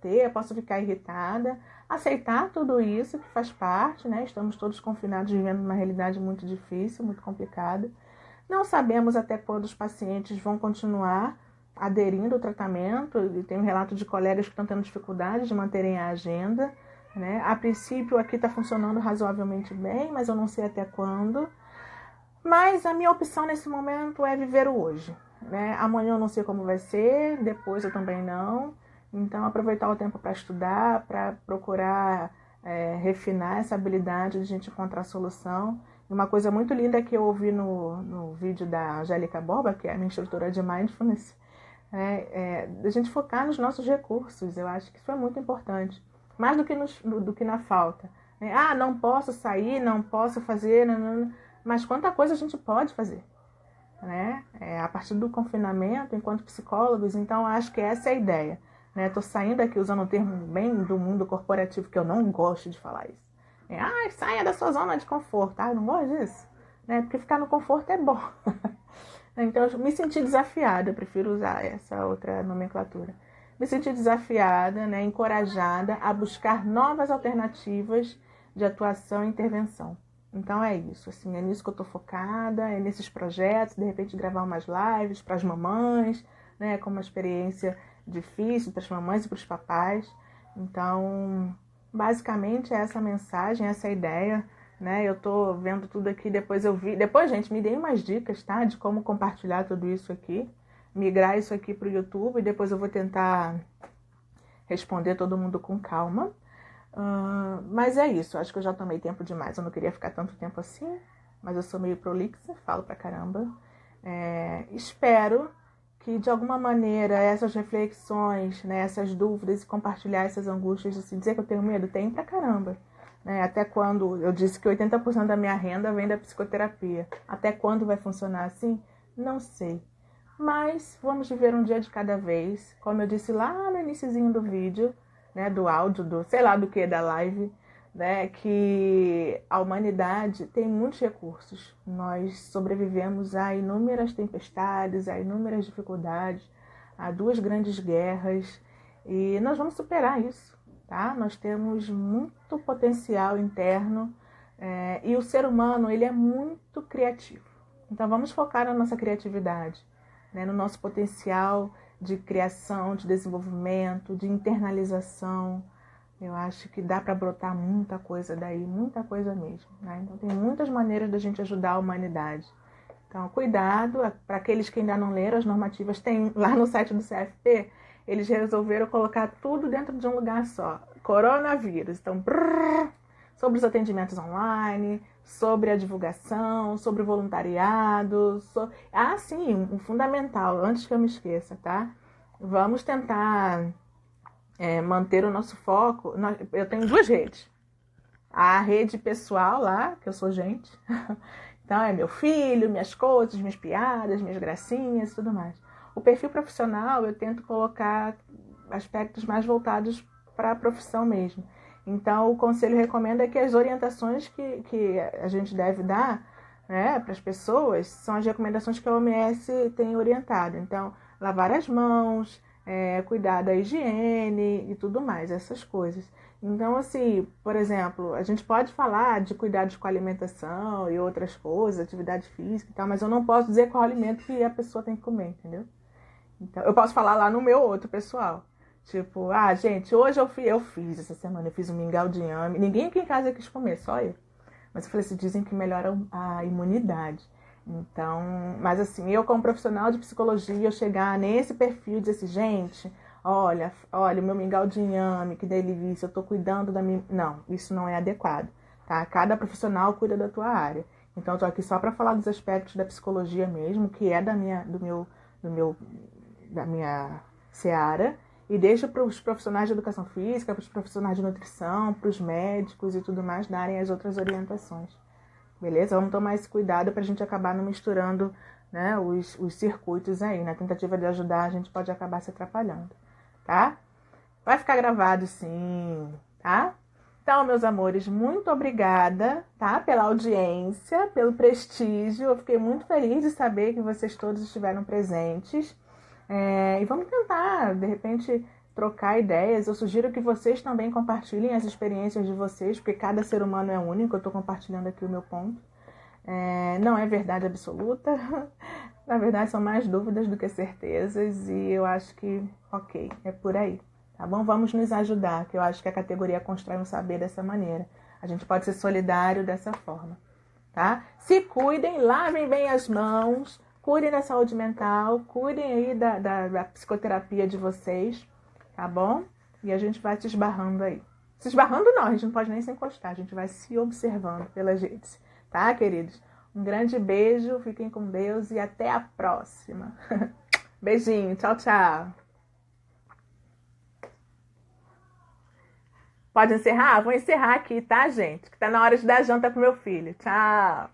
[SPEAKER 1] ficar irritada, aceitar tudo isso que faz parte, né? Estamos todos confinados, vivendo uma realidade muito difícil, muito complicada. Não sabemos até quando os pacientes vão continuar aderindo ao tratamento, e tem um relato de colegas que estão tendo dificuldade de manterem a agenda, né? A princípio aqui está funcionando razoavelmente bem, mas eu não sei até quando. Mas a minha opção nesse momento é viver o hoje, né? Amanhã eu não sei como vai ser, depois eu também não. Então, aproveitar o tempo para estudar, para procurar refinar essa habilidade de a gente encontrar solução. E uma coisa muito linda que eu ouvi no vídeo da Angélica Borba, que é a minha instrutora de Mindfulness, a gente focar nos nossos recursos. Eu acho que isso é muito importante. Mais do que na falta. Né? Ah, não posso sair, não posso fazer... Não. Mas quanta coisa a gente pode fazer, né? A partir do confinamento, enquanto psicólogos, então acho que essa é a ideia. Estou saindo aqui usando um termo bem do mundo corporativo, que eu não gosto de falar isso. Saia da sua zona de conforto. Eu não gosto disso. Né? Porque ficar no conforto é bom. Então, eu me senti desafiada, eu prefiro usar essa outra nomenclatura. Me senti desafiada, né, encorajada a buscar novas alternativas de atuação e intervenção. Então é isso, assim, é nisso que eu tô focada, é nesses projetos, de repente gravar umas lives para as mamães, né, como uma experiência difícil para as mamães e para os papais. Então, basicamente é essa mensagem, essa ideia, né? Eu tô vendo tudo aqui, depois gente, me dei umas dicas, tá, de como compartilhar tudo isso aqui, migrar isso aqui pro YouTube, e depois eu vou tentar responder todo mundo com calma. Mas é isso, acho que eu já tomei tempo demais, eu não queria ficar tanto tempo assim, mas eu sou meio prolixa, falo pra caramba. Espero que de alguma maneira essas reflexões, né, essas dúvidas e compartilhar essas angústias, assim, dizer que eu tenho medo, tem pra caramba. Até quando, eu disse que 80% da minha renda vem da psicoterapia, até quando vai funcionar assim? Não sei. Mas vamos viver um dia de cada vez, como eu disse lá no iniciozinho do vídeo, né, do áudio, do sei lá do que, da live, né, que a humanidade tem muitos recursos. Nós sobrevivemos a inúmeras tempestades, a inúmeras dificuldades, a 2 grandes guerras, e nós vamos superar isso, tá? Nós temos muito potencial interno, e o ser humano, ele é muito criativo. Então vamos focar na nossa criatividade, né, no nosso potencial de criação, de desenvolvimento, de internalização. Eu acho que dá para brotar muita coisa daí, muita coisa mesmo. Né? Então tem muitas maneiras da gente ajudar a humanidade. Então cuidado, para aqueles que ainda não leram as normativas, tem lá no site do CFP, eles resolveram colocar tudo dentro de um lugar só. Coronavírus. Então, sobre os atendimentos online, sobre a divulgação, sobre o voluntariado. Sim, um fundamental, antes que eu me esqueça, tá? Vamos tentar manter o nosso foco. Eu tenho 2 redes. A rede pessoal lá, que eu sou gente. Então é meu filho, minhas coisas, minhas piadas, minhas gracinhas e tudo mais. O perfil profissional eu tento colocar aspectos mais voltados para a profissão mesmo. Então, o conselho recomenda que as orientações que a gente deve dar, né, para as pessoas são as recomendações que a OMS tem orientado. Então, lavar as mãos, cuidar da higiene e tudo mais, essas coisas. Então, assim, por exemplo, a gente pode falar de cuidados com a alimentação e outras coisas, atividade física e tal, mas eu não posso dizer qual alimento que a pessoa tem que comer, entendeu? Então, eu posso falar lá no meu outro pessoal. Tipo, gente, hoje eu fiz essa semana, eu fiz um mingau de inhame. Ninguém aqui em casa quis comer, só eu. Mas eu falei assim, dizem que melhora a imunidade. Então, mas assim, eu como profissional de psicologia, eu chegar nesse perfil e dizer assim, gente, olha, o meu mingau de inhame, que delícia, eu tô cuidando da minha... Não, isso não é adequado, tá? Cada profissional cuida da tua área. Então, eu tô aqui só para falar dos aspectos da psicologia mesmo, que é da minha seara, e deixo para os profissionais de educação física, para os profissionais de nutrição, para os médicos e tudo mais darem as outras orientações. Beleza? Vamos tomar esse cuidado para a gente acabar não misturando, né, os circuitos aí. Na tentativa de ajudar, a gente pode acabar se atrapalhando, tá? Vai ficar gravado sim, tá? Então, meus amores, muito obrigada, tá? Pela audiência, pelo prestígio. Eu fiquei muito feliz de saber que vocês todos estiveram presentes. E vamos tentar, de repente, trocar ideias. Eu sugiro que vocês também compartilhem as experiências de vocês, porque cada ser humano é único. Eu estou compartilhando aqui o meu ponto. Não é verdade absoluta. Na verdade, são mais dúvidas do que certezas. E eu acho que, ok, é por aí. Tá bom? Vamos nos ajudar, que eu acho que a categoria constrói um saber dessa maneira. A gente pode ser solidário dessa forma. tá? Se cuidem, lavem bem as mãos, cuidem da saúde mental, cuidem aí da psicoterapia de vocês, tá bom? E a gente vai se esbarrando aí. Se esbarrando não, a gente não pode nem se encostar, a gente vai se observando pelas redes, tá, queridos? Um grande beijo, fiquem com Deus e até a próxima. Beijinho, tchau, tchau. Pode encerrar? Vou encerrar aqui, tá, gente? Que tá na hora de dar janta pro meu filho. Tchau.